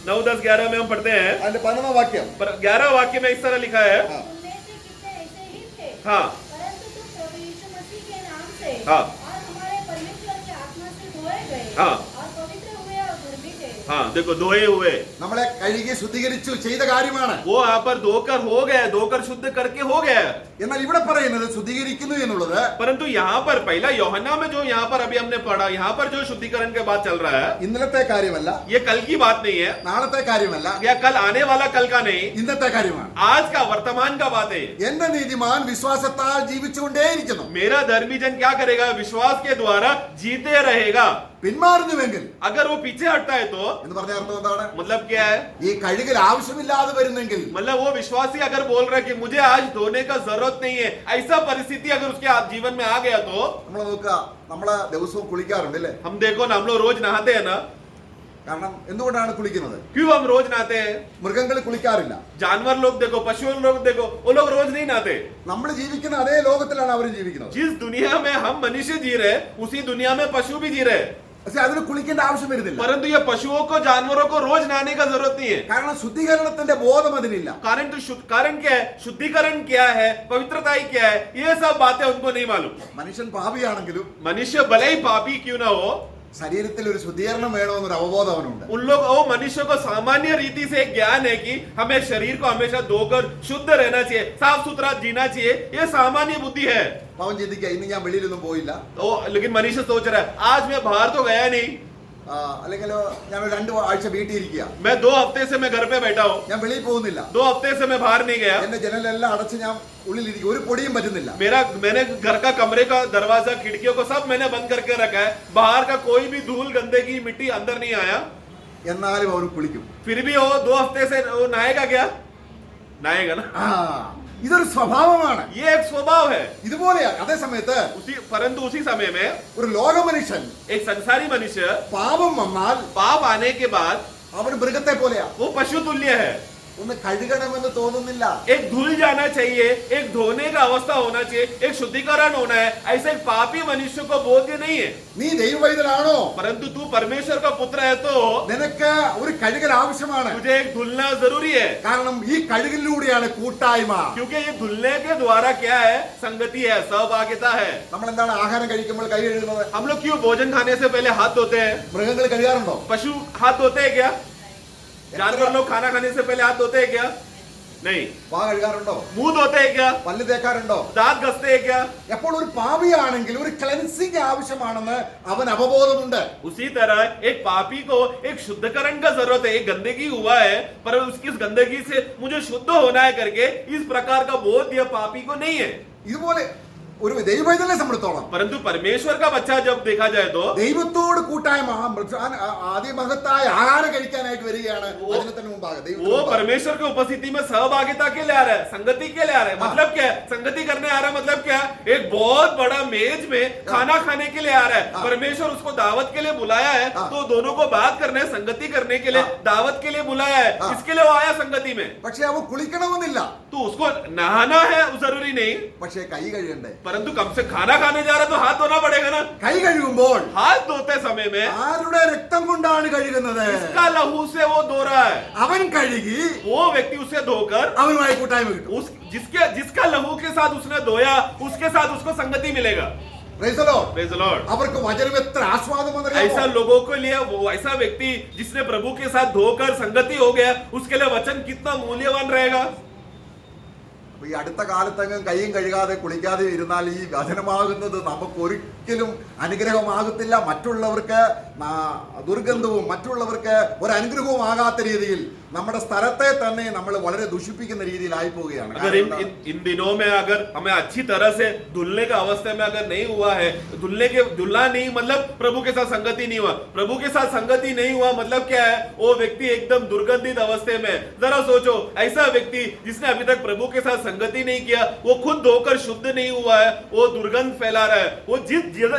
9, 10, 11 में हम पढ़ते हैं। അതിന്റെ 11-ാം വാക്യം. पर 11 वाक्य में इस तरह लिखा है। उनमें से कितने ऐसे ही थे, हाँ परंतु तुम प्रभु यीशु मसीह के नाम से हाँ और हमारे परमेश्वर के आत्मा से धोए गए हाँ और पवित्र हुए और धर्मी थे। हाँ देखो धोए हुए, നമ്മളെ കഴുകി ശുദ്ധീകരിച്ചു ചെയ്ത കാര്യമാണ്. वो यहाँ पर धोकर हो गया, धोकर शुद्ध करके हो गया। എന്നാൽ ഇവിടെ പറയുന്നത് ശുദ്ധീകരിക്കുന്നു എന്നുള്ളത് परंतु यहाँ पर पहला यूहन्ना में जो यहाँ पर अभी हमने पढ़ा, यहाँ पर जो शुद्धिकरण के बात चल रहा है, ഇന്നലത്തെ കാര്യമല്ല, ये कल की बात नहीं है, നാളത്തെ കാര്യമല്ല, या कल आने वाला कल का नहीं, ഇന്നത്തെ കാര്യമാണ്. आज का वर्तमान का बात है। എന്റെ നീതിമാൻ വിശ്വാസത്താൽ ജീവിച്ചുകൊണ്ടേയിരിക്കുന്നു. मेरा धर्मी जन क्या करेगा? विश्वास के द्वारा जीते रहेगा। പിന്മാറുന്നുവെങ്കിൽ अगर वो पीछे हटता है तो എന്ന് പറഞ്ഞ അർത്ഥം എന്താണ്? मतलब क्या है? ഈ കഴുകൽ ആവശ്യമില്ലാതെ വരുന്നെങ്കിൽ, मतलब वो विश्वासी अगर बोल रहा है कि मुझे आज धोने का जरूरत नहीं है, ऐसा परिस्थिति अगर उसके जीवन में आ गया तो നമ്മൾ നോക്കുക, നമ്മള് ദിവസവും കുളിക്കാറുണ്ട് അല്ലേ? हम देखो ना, हम लोग रोज नहाते हैं ना। കാരണം എന്തുകൊണ്ടാണ് കുളിക്കുന്നത്? क्यों हम रोज नहाते हैं? മൃഗങ്ങൾ കുളിക്കാറില്ല. जानवर लोग देखो, पशु लोग देखो, वो लोग रोज नहीं नहाते। നമ്മൾ ജീവിക്കുന്ന അതേ ലോകത്തിലാണ് അവരും ജീവിക്കുന്നത്. जिस दुनिया में हम मनुष्य जी रहे, उसी दुनिया में पशु भी जी रहे, പക്ഷെ അതിന് കുളിക്കേണ്ട ആവശ്യം വരുന്നില്ല. परंतु ये पशुओं को, जानवरों को रोज नहाने का जरूरत नहीं है। കാരണം ശുദ്ധീകരണത്തിന്റെ ബോധം അതിനില്ല. कारण क्या है? शुद्धिकरण क्या है? पवित्रता ही क्या है? ये सब बातें उनको नहीं मालूम। മനുഷ്യൻ പാപിയാണെങ്കിലും मनुष्य भले ही पापी क्यों ना हो, ശരീരത്തിൽ ഒരു ശുദ്ധീകരണം വേണമെന്നൊരു അവബോധം അവനുണ്ട്. उन लोग वो मनुष्य को सामान्य रीति से एक ज्ञान है कि हमें शरीर को हमेशा धोकर शुद्ध रहना चाहिए, साफ सुथरा जीना चाहिए, ये सामान्य बुद्धि है। അവൻ ചിന്തിക്കുക, ഇന്ന് ഞാൻ വെളിയിലൊന്നും പോയില്ല, तो लेकिन मनुष्य सोच रहा है आज मैं बाहर तो गया नहीं, അല്ലെങ്കിൽ ഞാൻ 2 ആഴ്ച വീട്ടിൽ ഇരിക്കുക, मैं 2 हफ्ते से मैं घर पे बैठा हूँ, ഞാൻ വെളിയിൽ പോകുന്നില്ല, 2 हफ्ते से मैं बाहर नहीं गया, എന്റെ ജനലെല്ലാം അടച്ച് ഞാൻ ഉള്ളിലിരിക്കും, ഒരു പൊടിയും പറ്റുന്നില്ല. मैंने घर का, कमरे का दरवाजा, खिड़कियों को सब मैंने बंद करके रखा है, बाहर का कोई भी धूल, गंदगी, मिट्टी अंदर नहीं आया, എന്നാലും അവൻ കുളിക്കും. फिर भी वो 2 हफ्ते से वो नहाएगा क्या? नहाएगा ना। ഇതൊരു സ്വഭാവമാണ്. ये एक स्वभाव है। ഇതുപോലെയാ അതേ സമയത്ത് परंतु उसी समय में ഒരു ലോക മനുഷ്യൻ एक संसारी मनुष्य പാപം വന്നാൽ पाप आने के बाद അവൻ മൃഗത്തെ പോലെയാ. वो पशु तुल्य है, ഒന്ന് കഴുകണമെന്ന് തോന്നുന്നില്ല. एक धुल जाना चाहिए, एक धोने का अवस्था होना चाहिए, एक शुद्धिकरण होना है, ऐसे एक पापी मनुष्य को बोध्य नहीं है। നീ ദൈവവൈതലാണോ? परंतु तू परमेश्वर का पुत्र है तो നിനക്ക് ഒരു കഴുകൽ ആവശ്യമാണ്. तुझे एक धुलना जरूरी है, കാരണം ഈ കഴുകലിലൂടെയാണ് കൂട്ടായ്മ. क्योंकि ये धुलने के द्वारा क्या है? संगति है, सहभागिता है। നമ്മൾ എന്താണ് ആഹാരം കഴിക്കുമ്പോൾ കൈ കഴുകുന്നത്? हम लोग क्यों भोजन खाने से पहले हाथ धोते हैं? മൃഗങ്ങൾ കഴുകാറുണ്ടോ? पशु हाथ धोते हैं क्या? जानवर लोग खाना खाने से पहले हाथ धोते हैं क्या? नहीं। വാ കഴുകാറുണ്ടോ? मुंह धोते हैं क्या? പല്ല് തേക്കാറുണ്ടോ? दांत घसते हैं क्या? എപ്പോൾ ഒരു പാപിയാണെങ്കിൽ ഒരു ക്ലെൻസിംഗ് ആവശ്യമാണെന്ന് അവൻ അവബോധമുണ്ട്. उसी तरह एक पापी को एक शुद्धकरण का जरूरत है, एक गंदगी हुआ है पर उसकी इस गंदगी से मुझे शुद्ध होना है करके इस प्रकार का बोध यह पापी को नहीं है। ഇതുപോലെ ഒരു ദൈവവൈതലിനെ സംബന്ധിച്ചോളം परंतु परमेश्वर का बच्चा जब देखा जाए तो ദൈവത്തോട് കൂട്ടായ്മ അതിമഹത്തായ ആഹാരം കഴിക്കാനായിട്ട് വരികയാണ്. അതിന് തന്നെ മുമ്പാകെ वो ദൈവത്തോട് परमेश्वर की उपस्थिति में सहभागिता के लिए आ रहा है, संगति के लिए आ रहा है। मतलब क्या है? संगति करने आ रहा है, मतलब क्या? एक बहुत बड़ा मेज में खाना खाने के लिए आ रहा है। परमेश्वर उसको दावत के लिए बुलाया है, तो दोनों को बात करने, संगति करने के लिए दावत के लिए बुलाया है। इसके लिए वो आया संगति में। പക്ഷെ അവ കുളിക്കണമെന്നില്ല. तो उसको नहाना है जरूरी नहीं, പക്ഷെ കൈ കഴുകണ്ടേ? परंतु कम से खाना खाने जा रहा है तो हाथ धोना पड़ेगा ना। കൈ കഴുകുമ്പോൾ हाथ धोते समय में ആരുടെ രക്തം കൊണ്ടാണ് കഴുകുന്നത്? इसका लहू से वो धो रहा है, അവൻ കഴുകി वो व्यक्ति उसे धोकर അവനുമായി കൂട്ടായ്മ കിട്ടും. जिसका लहू के साथ उसने धोया, उसके साथ उसको संगति मिलेगा। Praise the Lord. Praise the Lord। അവർക്ക് വചനം എത്ര ആസ്വാദമെന്നറിയാമോ? ऐसा लोगों के लिए, वो ऐसा व्यक्ति जिसने प्रभु के साथ धोकर संगति हो गया, उसके लिए वचन कितना मूल्यवान रहेगा। ഈ അടുത്ത കാലത്തെങ്ങും കൈയും കഴുകാതെ കുളിക്കാതെ ഇരുന്നാൽ ഈ വചനമാകുന്നത് നമുക്ക് ഒരിക്കലും അനുഗ്രഹമാകത്തില്ല. മറ്റുള്ളവർക്ക് ദുർഗന്ധവും മറ്റുള്ളവർക്ക് ഒരു അനുഗ്രഹവും ആകാത്ത രീതിയിൽ നമ്മുടെ സ്ഥലത്തെ തന്നെ നമ്മൾ വളരെ ദുഷിപ്പിക്കുന്ന രീതിയിലായി പോവുകയാണ്. अगर इन दिनों में अगर हमें अच्छी तरह से धुलने का अवस्था में अगर नहीं हुआ है, धुलना नहीं मतलब प्रभु के साथ संगति नहीं हुआ, प्रभु के साथ संगति नहीं हुआ मतलब क्या है, वो व्यक्ति एकदम दुर्गंधित अवस्थे में। जरा सोचो, ऐसा व्यक्ति जिसने अभी तक प्रभु के साथ संगति नहीं किया, वो खुद धोकर शुद्ध नहीं हुआ है, वो दुर्गंध फैला रहा है, वो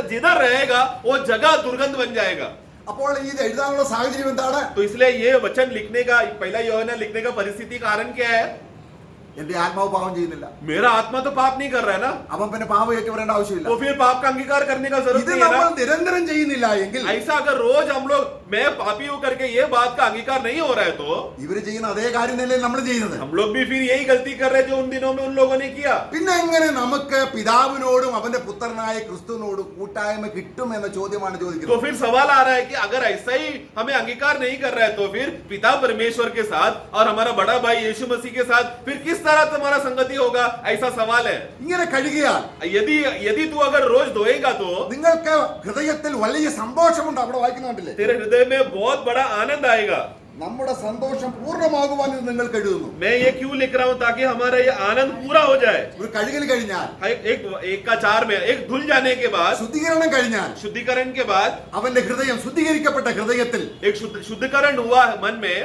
जिधर रहेगा वो जगह दुर्गंध बन जाएगा। അപ്പോൾ ഇത് എഴുതാനുള്ള സാഹചര്യം എന്താണ്? तो इसलिए ये वचन लिखने का, पहला यूहन्ना लिखने का परिस्थिति कारण क्या है? എന്റെ ആത്മാവ് പാപം ചെയ്യുന്നില്ല. मेरा आत्मा तो पाप नहीं कर रहा है ना, അവൻ പിന്നെ പാപം ഏറ്റുപറയേണ്ട ആവശ്യമില്ല. तो फिर पाप का अंगीकार करने का जरूरत ഇത് नहीं है നമ്മൾ ना। നിരന്തരം ചെയ്യുന്നില്ല എങ്കിൽ, ऐसा अगर रोज हम लोग मैं पापी हूं करके ये बात का अंगीकार नहीं हो रहा है, तो ഇവര് ചെയ്യുന്ന അതേ കാര്യം തന്നെ നമ്മൾ ചെയ്യുന്നത്. हम लोग भी फिर यही गलती कर रहे हैं जो उन दिनों में उन लोगों ने किया। പിന്നെ എങ്ങനെ നമുക്ക് പിതാവിനോടും അവന്റെ പുത്രനായ ക്രിസ്തുവിനോടും കൂട്ടായ്മ കിട്ടും എന്ന ചോദ്യമാണ് तो ചോദിക്കുന്നത്. फिर सवाल आ रहा है कि अगर ऐसा ही हमें अंगीकार नहीं कर रहा है, तो फिर पिता परमेश्वर के साथ और हमारा बड़ा भाई यीशु मसीह के साथ फिर किस तरह तुम्हारा संगति होगा, ऐसा सवाल है। ഇങ്ങനെ കഴുകിയാൽ यदि तू अगर रोज धोएगा तो നിങ്ങൾക്ക് ഹൃദയത്തിൽ വലിയ സന്തോഷമുണ്ട്. അവിടെ വായിക്കുന്ന കണ്ടില്ലേ? तेरे हृदय में बहुत बड़ा आनंद आएगा। നമ്മുടെ സന്തോഷം പൂർണ്ണമാകുവാൻ ഇത് നിങ്ങൾ കഴുകുന്നു. मैं ये क्यों लिख रहा हूं, ताकि हमारा ये आनंद पूरा हो जाए। ഒരു കഴുകൽ കഴിഞ്ഞാൽ, एक का 4 में एक धुल जाने के बाद, ശുദ്ധീകരണം കഴിഞ്ഞാൽ, शुद्धिकरण के बाद, അവന്റെ ഹൃദയം ശുദ്ധീകരിക്കപ്പെട്ട ഹൃദയത്തിൽ एक शुद्धिकरण हुआ मन में,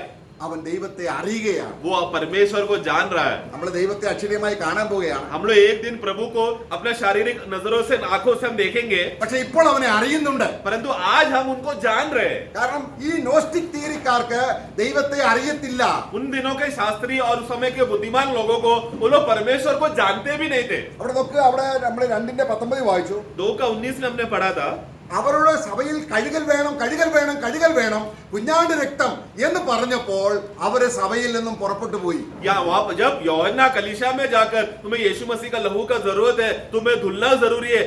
അവൻ ദൈവത്തെ അറിയുകയാണ്. वो परमेश्वर को जान रहा है। നമ്മൾ ദൈവത്തെ അക്ഷരീയമായി കാണാൻ പോവുകയാണ്. हम लोग एक दिन प्रभु को अपने शारीरिक नजरों से, आंखों से हम देखेंगे, പക്ഷെ ഇപ്പോൾ അവനെ അറിയുന്നുണ്ട്. परंतु आज हम उनको जान रहे हैं। കാരണം ഈ നോസ്റ്റിക് തിയറിക്കാർക്ക് ദൈവത്തെ അറിയത്തില്ല. उन दिनों के शास्त्री और उस समय के बुद्धिमान लोगों को, वो लोग परमेश्वर को जानते भी नहीं थे। അവിടെ നോക്കുക, അവിടെ നമ്മൾ 2:19 വായിച്ചു. 2:19 में हमने पढ़ा था, അവരുടെ സഭയിൽ കഴുകൽ വേണം, കഴുകൽ വേണം, കഴുകൽ വേണം, കുഞ്ഞാണ്ട് രക്തം എന്ന് പറഞ്ഞപ്പോൾ അവര് സഭയിൽ നിന്നും പുറപ്പെട്ടു പോയി. या वहां पर जब यूहन्ना कलीसिया में जाकर तुम्हें यीशु मसीह का लहू का जरूरत है, तुम्हें धुलना जरूरी है,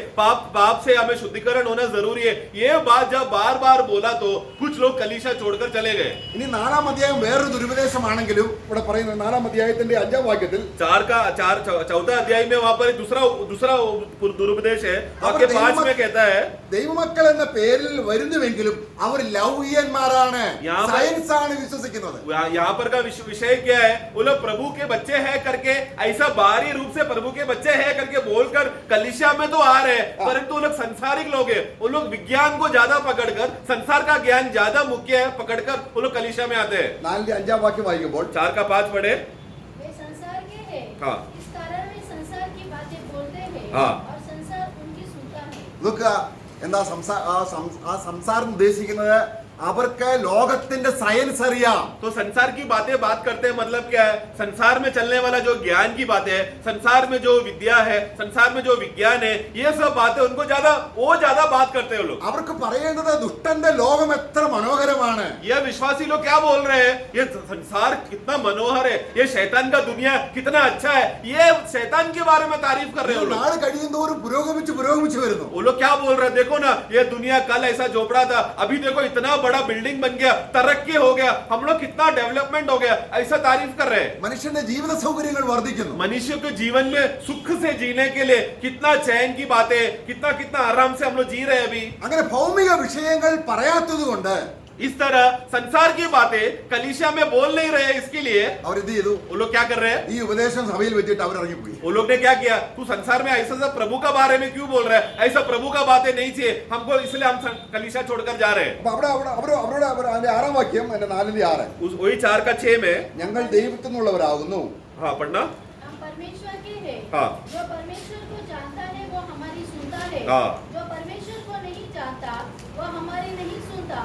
पाप से हमें शुद्धिकरण होना जरूरी है, ये बात जब बार बार बोला तो कुछ लोग कलीसिया छोड़कर चले गए। ഇനി 4-ാം അധ്യായം വേറൊരു ദുരുപദേശമാണെങ്കിലും ഇവിടെ പറയുന്നത് 4-ാം അധ്യായത്തിന്റെ 5-ാം വാക്യത്തിൽ चौथा अध्याय में वहां पर दूसरा दुरुपदेश है, वाक्य 5 में कहता है, ദൈവമക്കൾ എന്ന പേരിൽ വരുന്നുവെങ്കിലും അവർ ലൗകികന്മാരാണ്, സയൻസ് ആണ് വിശ്വസിക്കുന്നത്. यहाँ पर का विषय क्या है, वो लोग प्रभु के बच्चे हैं करके ऐसा बाहरी रूप से प्रभु के बच्चे हैं करके बोलकर कलीसिया में तो आ रहे हैं, परंतु वो लोग संसारिक लोग हैं। वो लोग विज्ञान को ज्यादा पकड़कर, संसार का ज्ञान ज्यादा मुख्य है पकड़कर वो लोग कलीसिया में आते हैं। 4-ന്റെ 5-ാം വാക്യം വായിക്കുമ്പോൾ 4:5 पढ़े। वे संसार के हैं, हाँ। इस कारण वे संसार की बातें बोलते हैं, हाँ। और संसार उनकी सुनता है। നോക്കുക, എന്താ സംസാരം ഉദ്ദേശിക്കുന്നത്? അവർക്ക് ലോകത്തിന്റെ സയൻസ് അറിയാം. तो संसार की बातें बात करते हैं मतलब क्या है, संसार में चलने वाला जो ज्ञान की बातें है, संसार में जो विद्या है, संसार में जो विज्ञान है, ये सब बातें उनको ज्यादा बात करते हैं लोग। അവർക്ക് പറയേണ്ടത് ദുഷ്ടന്റെ ലോകം എത്ര മനോഹരമാണ്. ये विश्वासी लोग क्या बोल रहे हैं, ये संसार कितना मनोहर है, ये शैतान का दुनिया कितना अच्छा है, ये शैतान के बारे में तारीफ कर रहे हैं वो लोग। നാളെ കഴിയുന്തോറും പുരോഗമിച്ചു വരുന്നു. वो लोग क्या बोल रहे हैं, देखो ना, ये दुनिया कल ऐसा झोपड़ा था, अभी देखो इतना बड़ा बिल्डिंग बन गया, तरक्की हो गया, हम लोग कितना डेवलपमेंट हो गया, ऐसा तारीफ कर रहे हैं। മനുഷ്യന്റെ ജീവിത സൗകര്യങ്ങൾ വർദ്ധിക്കുന്നു. मनुष्य के जीवन में सुख से जीने के लिए कितना चैन की बातें, कितना आराम से हम लोग जी रहे हैं अभी। അങ്ങനെ ഭൗമിക വിഷയങ്ങൾ പറയാത്തത് കൊണ്ട് इस तरह संसार की बातें कलीसिया में बोल नहीं रहे, इसके लिए അവരെന്ത് ചെയ്തു? वो लोग क्या कर रहे हैं, ഈ ഉപദേശം സഭയിൽ വെച്ചിട്ട് അവർ ഇറങ്ങിപ്പോയി. वो लोग ने क्या किया, तू संसार में ऐसा सब प्रभु का बारे में क्यों बोल रहा है, ऐसा प्रभु का बातें नहीं चाहिए हमको, इसलिए हम कलीसिया छोड़कर जा रहे हैं। അപ്പൊ അവരോട് അതിന്റെ 6-ാം വാക്യം, അതിന്റെ 4-ന്റെ 6, वही 4:6 में, ഞങ്ങൾ ദൈവത്തിൽ നിന്നുള്ളവരാകുന്നു. हाँ पढ़ना, हम परमेश्वर के हैं, हाँ। जो परमेश्वर को जानता है वो हमारी सुनता है, हाँ। जो परमेश्वर को नहीं जानता वो हमारी नहीं सुनता।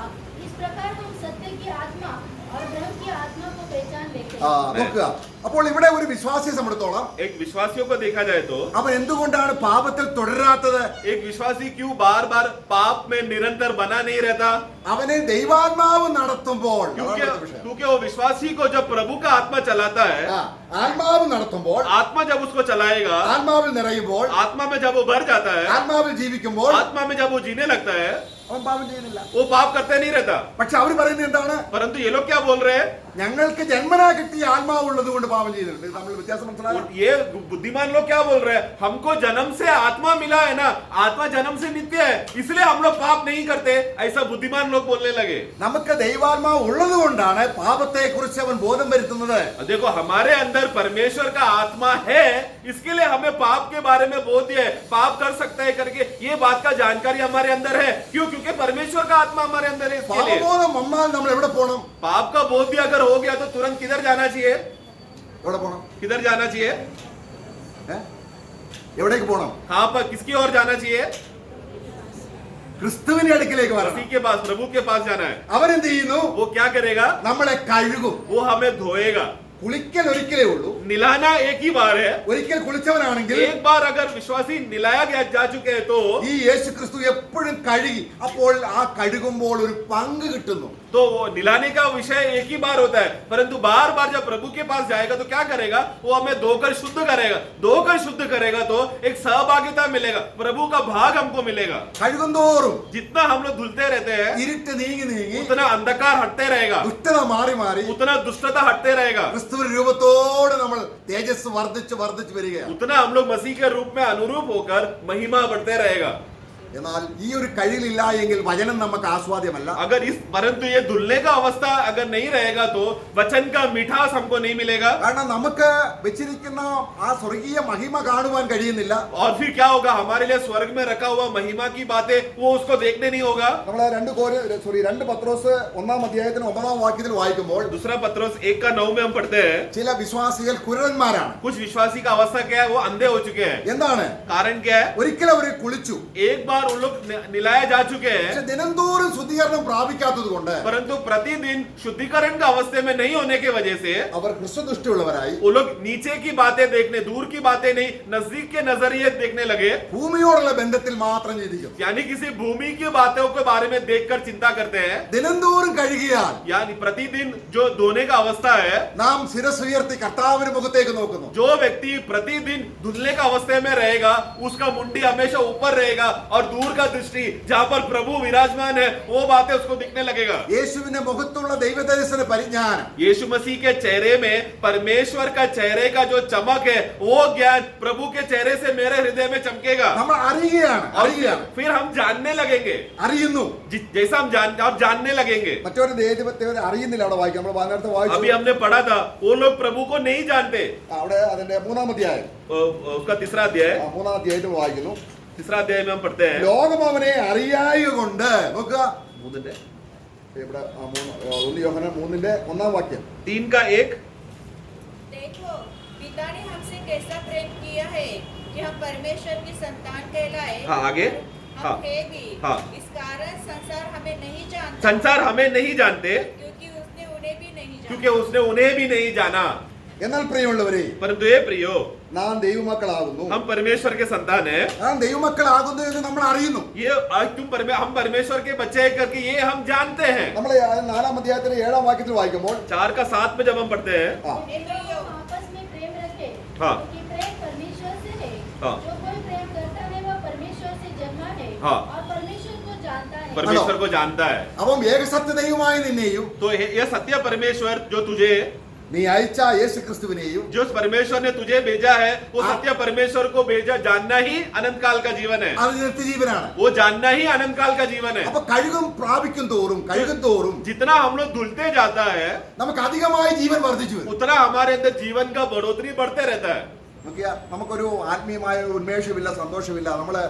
इस प्रकार हम सत्य की आत्मा और धर्म की आत्मा को पहचान लेते ആ, हैं। നോക്കുക, അപ്പോൾ ഇവിടെ ഒരു വിശ്വാസിയെ സംബന്ധിച്ചോളം एक विश्वासियों को देखा जाए तो അവൻ എന്തുകൊണ്ടാണ് പാപത്തിൽ തുടരാത്തത്? एक विश्वासी क्यों बार बार पाप में निरंतर बना नहीं रहता, അവനെ ദൈവാത്മാവ് നടത്തുമ്പോൾ, क्योंकि അതാണ് വിഷയം. क्योंकि वो विश्वासी को जब प्रभु का आत्मा चलाता है, ആ, ആത്മാവ് നടത്തുമ്പോൾ, आत्मा जब उसको चलाएगा, ആത്മാവിൽ നിറയുമ്പോൾ, आत्मा में जब वो भर जाता है, ആത്മാവിൽ ജീവിക്കുമ്പോൾ आत्मा में जब वो जीने लगता है, അവൻ പാപം ചെയ്യുന്നില്ല. वो पाप करते नहीं रहता। പക്ഷെ അവർ പറയുന്നത് എന്താണ്? परंतु ये लोग क्या बोल रहे हैं? ഞങ്ങൾക്ക് ജന്മനാ കിട്ടിയ ആത്മാവുള്ളത് കൊണ്ട് പാപം ചെയ്യുന്നുണ്ട്. നമ്മൾ വ്യത്യാസം മനസ്സിലായോ? ये बुद्धिमान लोग क्या बोल रहे हैं? हमको जन्म से आत्मा मिला है ना, आत्मा जन्म से नित्य है, इसलिए हम लोग पाप नहीं करते, ऐसा बुद्धिमान लोग बोलने लगे। നമുക്ക് ദൈവാത്മാവ് ഉള്ളത് കൊണ്ടാണ് പാപത്തെ കുറിച്ച് അവൻ ബോധം വരുത്തുന്നത്. देखो हमारे अंदर परमेश्वर का आत्मा है, इसके लिए हमें पाप के बारे में बोध दिया है, पाप कर सकता है करके ये बात का जानकारी हमारे अंदर है। क्यों? क्योंकि परमेश्वर का आत्मा हमारे अंदर है। इसके लिए പാപബോധം വന്നാൽ നമ്മൾ എവിടെ പോകണം? पाप का बोध भी अगर हो गया तो तुरंत किधर जाना चाहिए? എവിടെ പോകണം? किधर जाना चाहिए? എവിടേക്ക് പോകണം? हाँ, पर किसकी ओर जाना चाहिए? ക്രിസ്തുവിന്റെ അടുക്കിലേക്ക് വരണം. मसीह के पास, प्रभु के पास जाना है। അവൻ എന്ത് ചെയ്യുന്നു? वो क्या करेगा? നമ്മളെ കഴുകും. वो हमें धोएगा। കുളിക്കൽ ഒരിക്കലേ ഉള്ളൂ. निलाना एक ही बार है। ഒരിക്കൽ കുളിച്ചവനാണെങ്കിൽ एक बार अगर विश्वासी निलाया गया जा चुके हैं तो ഈ യേശു ക്രിസ്തു എപ്പോഴും കഴുകി. അപ്പോൾ ആ കഴുകുമ്പോൾ ഒരു പങ്ക് കിട്ടുന്നു. तो वो निलाने का विषय एक ही बार होता है, परंतु बार बार जब प्रभु के पास जाएगा तो क्या करेगा? वो हमें धोकर शुद्ध करेगा। धोकर शुद्ध करेगा तो एक सहभागिता मिलेगा, प्रभु का भाग हमको मिलेगा। കഴുകും തോറും जितना हम लोग धुलते रहते हैं ഇരുട്ട് നീങ്ങി നീങ്ങി उतना अंधकार हटते रहेगा, ദുഷ്ടത മാറി മാറി उतना दुष्टता हटते रहेगा, ക്രിസ്തുവിന്റെ രൂപത്തോട് നമ്മൾ തേജസ് വർദ്ധിച്ച് വർദ്ധിച്ച് വരികയാണ്. उतना हम लोग मसीह के रूप में अनुरूप होकर महिमा बढ़ते रहेगा। എന്നാൽ ഈ ഒരു കഴിവില്ല എങ്കിൽ വചനം നമുക്ക് ആസ്വാദ്യമല്ല. अगर इस परंतु ये धुलने का अवस्था अगर नहीं रहेगा तो वचन का मिठास हमको नहीं मिलेगा। കാരണം നമുക്ക് വെച്ചിരിക്കുന്ന ആ സ്വർഗീയ മഹിമ കാണുവാൻ കഴിയുന്നില്ല. और फिर क्या होगा? हमारे लिए स्वर्ग में रखा हुआ महिमा की बातें वो उसको देखने नहीं होगा। നമ്മൾ രണ്ട് പത്രോസ് 1-ാം അധ്യായത്തിന് 9-ാം വാക്യത്തിൽ വായിക്കുമ്പോൾ दूसरा पत्रोस 1:9 में हम पढ़ते हैं ചില വിശ്വാസികൾ കുരുടന്മാരാണ്. कुछ विश्वासी का अवस्था क्या है? वो अंधे हो चुके हैं। എന്താണ്? कारण क्या है? ഒരിക്കൽ അവർ കുളിച്ചു. एक बार उन लोग निलाए जा चुके പക്ഷെ हैं, ദിനംതോറും ശുദ്ധീകരണം പ്രാപിക്കാത്തത് കൊണ്ട് परंतु प्रतिदिन शुद्धिकरण का अवस्था में नहीं होने की वजह से അവർ ക്രിസ്തുദൃഷ്ടിയുള്ളവരായി वो लोग नीचे की बातें देखने, दूर की बातें नहीं, नजदीक के नजरिए देखने लगे। ഭൂമിയോടുള്ള ബന്ധത്തിൽ മാത്രം ചിന്തിക്കും. यानी किसी भूमि की बातों के बारे में देखकर चिंता करते हैं। ദിനംതോറും കഴുകിയാൽ यानी प्रतिदिन जो धोने का अवस्था है, നാം ശിരസ് ഉയർത്തി കർത്താവിന്റെ മുഖത്തേക്ക് നോക്കുന്നു. जो व्यक्ति प्रतिदिन धुलने का अवस्था में रहेगा उसका मुंडी हमेशा ऊपर रहेगा और दूर का दृष्टि जहां पर प्रभु विराजमान है वो बातें उसको दिखने लगेगा। യേശുവിന്റെ മുഖത്തുള്ള ദൈവദർശന പരിജ്ഞാനം, यीशु मसीह के चेहरे में परमेश्वर का चेहरे का जो चमक है वो ज्ञान प्रभु के चेहरे से मेरे हृदय में चमकेगा നമ്മൾ അറിയുകയാണ്. और फिर हम जानने लगेंगे। അറിയുന്നു. जैसा हम जानने लगेंगे। മറ്റൊരു ദൈവത്തെ അറിയുന്നില്ല. അവിടെ വായിക്കാം. നമ്മൾ നേരത്തെ अभी വായിച്ചു. हमने पढ़ा था वो लोग प्रभु को नहीं जानते। അവിടെ അതിന്റെ 3-ാം അധ്യായം उसका तीसरा अध्याय 3-ാം അധ്യായത്തിൽ വായിക്കുന്നു. तीसरा अध्याय में हम पढ़ते हैं। ലോകം അവനെ അറിയായ കൊണ്ട് നോക്കുക. മൂന്നിന്റെ ഇവിടെ 1 യോഹന്നാൻ 3-ന്റെ 1-ാം വാക്യം. 3:1 देखो पिता ने हमसे कैसा प्रेम किया है कि हम परमेश्वर की संतान कहलाए। हाँ, आगे। हम हाँ, है भी। हाँ। इस कारण संसार हमें नहीं जानता, संसार हमें नहीं जानते क्योंकि उसने उन्हें भी नहीं जाना। क्योंकि उसने उन्हें भी नहीं जाना। എന്നാൽ പ്രിയമുള്ളവരെ, परंतु ये प्रियो നാം ദൈവമക്കളാകുന്നു. हम परमेश्वर के संतान है। നാം ദൈവമക്കളാകുന്നു എന്ന് നമ്മൾ അറിയുന്നു. ये आज हम परमेश्वर के बच्चे हैं करके ये हम जानते हैं। നമ്മൾ 4-ാം അധ്യായത്തിന്റെ 7-ാം വാക്യത്തിൽ വായിക്കുമ്പോൾ 4:7 में जब हम पढ़ते हैं, हे भाइयों, आपस में प्रेम रखें, हाँ। क्योंकि प्रेम परमेश्वर से है। हाँ। जो कोई प्रेम करता है वह परमेश्वर से जन्मा है हाँ। और परमेश्वर को जानता है। परमेश्वर को जानता है। അവൻ ഏകസത്യ ദൈവമായി നിന്നെയും तो ये सत्य परमेश्वर जो तुझे, നീ അയച്ച യേശു ക്രിസ്തുവിനെയും जो परमेश्वर ने तुझे भेजा है, वो हाँ। सत्य परमेश्वर को भेजा जानना ही अनंत काल का जीवन है। അത് നിത്യജീവനാണ്. वो जानना ही अनंत काल का जीवन है। അപ്പൊ കഴുകും പ്രാപിക്കും തോറും കഴുകും തോറും जितना हम लोग धुलते जाता है നമുക്ക് അധികമായി ജീവൻ വർദ്ധിച്ചു വരും. उतना हमारे अंदर जीवन का बढ़ोतरी बढ़ते रहता है। നോക്കിയാ, നമുക്കൊരു ആത്മീയമായ ഉന്മേഷമില്ല, സന്തോഷമില്ല. നമ്മള്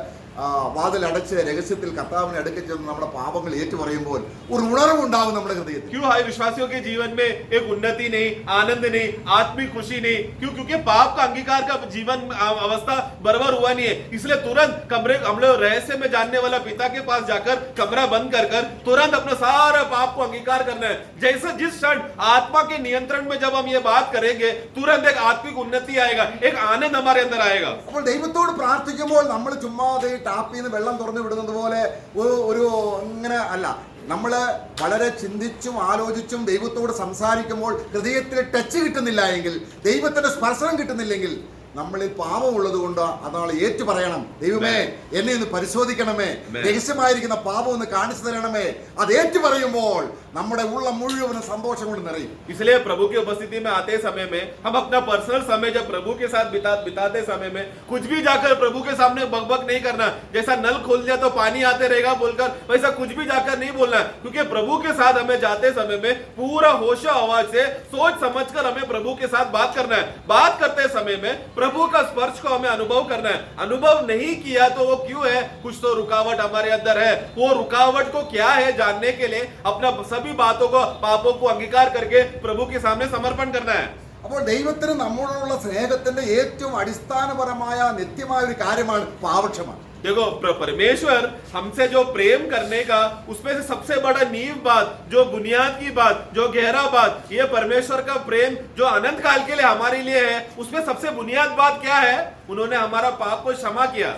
വാതിൽ അടച്ച് രഹസ്യത്തിൽ കർത്താവിനെ അടുക്കൽ ചെന്ന് നമ്മുടെ പാപങ്ങൾ ഏറ്റുപറയുമ്പോൾ ഒരു ഉണർവുണ്ടാവും നമ്മുടെ ഹൃദയത്തിൽ. क्यों है विश्वासियों के जीवन में एक उन्नति नहीं, आनंद नहीं, आत्मिक खुशी नहीं? क्यों? क्योंकि पाप का अंगीकार का जीवन अवस्था बराबर हुआ नहीं है। इसलिए तुरंत कमरे हम लोग रहस्य में जानने वाला पिता के पास जाकर कमरा बंद कर तुरंत अपना सारा पाप को अंगीकार करना है। जैसे जिस क्षण आत्मा के नियंत्रण में जब हम ये बात करेंगे तुरंत एक आत्मिक उन्नति आएगा, एक आनंद हमारे अंदर आएगा। അപ്പോൾ ദൈവത്തോട് പ്രാർത്ഥിക്കുമ്പോൾ നമ്മൾ ചുമ്മാതെ ടാപ്പിൽ നിന്ന് വെള്ളം തുറന്നു വിടുന്നത് പോലെ ഒരു ഇങ്ങനെ അല്ല. നമ്മൾ വളരെ ചിന്തിച്ചും ആലോചിച്ചും ദൈവത്തോട് സംസാരിക്കുമ്പോൾ ഹൃദയത്തിൽ ടച്ച് കിട്ടുന്നില്ല എങ്കിൽ, ദൈവത്തിന്റെ സ്പർശനം കിട്ടുന്നില്ലെങ്കിൽ നമ്മളിൽ പാപമുള്ളത് കൊണ്ട് അതാൾ ഏറ്റു പറയണം. ദൈവമേ, എന്നെ ഒന്ന് പരിശോധിക്കണമേ, രഹസ്യമായിരിക്കുന്ന പാപം ഒന്ന് കാണിച്ചു തരണമേ. അത് ഏറ്റു പറയുമ്പോൾ നമ്മുടെ ഉള്ള മുഴുവനും സന്തോഷം കൊണ്ട് നിറയും. इसलिए प्रभु की उपस्थिति में आते समय में हम अपना पर्सनल समय जब प्रभु के साथ बिताते समय में कुछ भी जाकर प्रभु के सामने बकबक नहीं करना, जैसा नल खोल दिया तो पानी आते रहेगा बोलकर वैसा कुछ भी जाकर नहीं बोलना, क्योंकि प्रभु के साथ हमें जाते समय में पूरा होशो आवाज से सोच समझकर हमें प्रभु के साथ बात करना है. बात करते समय में प्रभु का स्पर्श को हमें अनुभव करना है. अनुभव नहीं किया तो वो क्यों है? कुछ तो रुकावट हमारे अंदर है. वो रुकावट को क्या है जानने के लिए अपना सभी बातों को, पापों को अंगीकार करके प्रभु के सामने समर्पण करना है. അപ്പോൾ ദൈവത്തിന് നമ്മളോടുള്ള സ്നേഹത്തിന്റെ ഏറ്റവും അടിസ്ഥാനപരമായ നിത്യമായ ഒരു കാര്യമാണ് പാപക്ഷമ. देखो परमेश्वर हमसे जो प्रेम करने का उसमें से सबसे बड़ा नींव बात, जो बुनियाद की बात, जो गहरा बात, ये परमेश्वर का प्रेम जो अनंत काल के लिए हमारे लिए है, उसमें सबसे बुनियाद बात क्या है? उन्होंने हमारा पाप को क्षमा किया.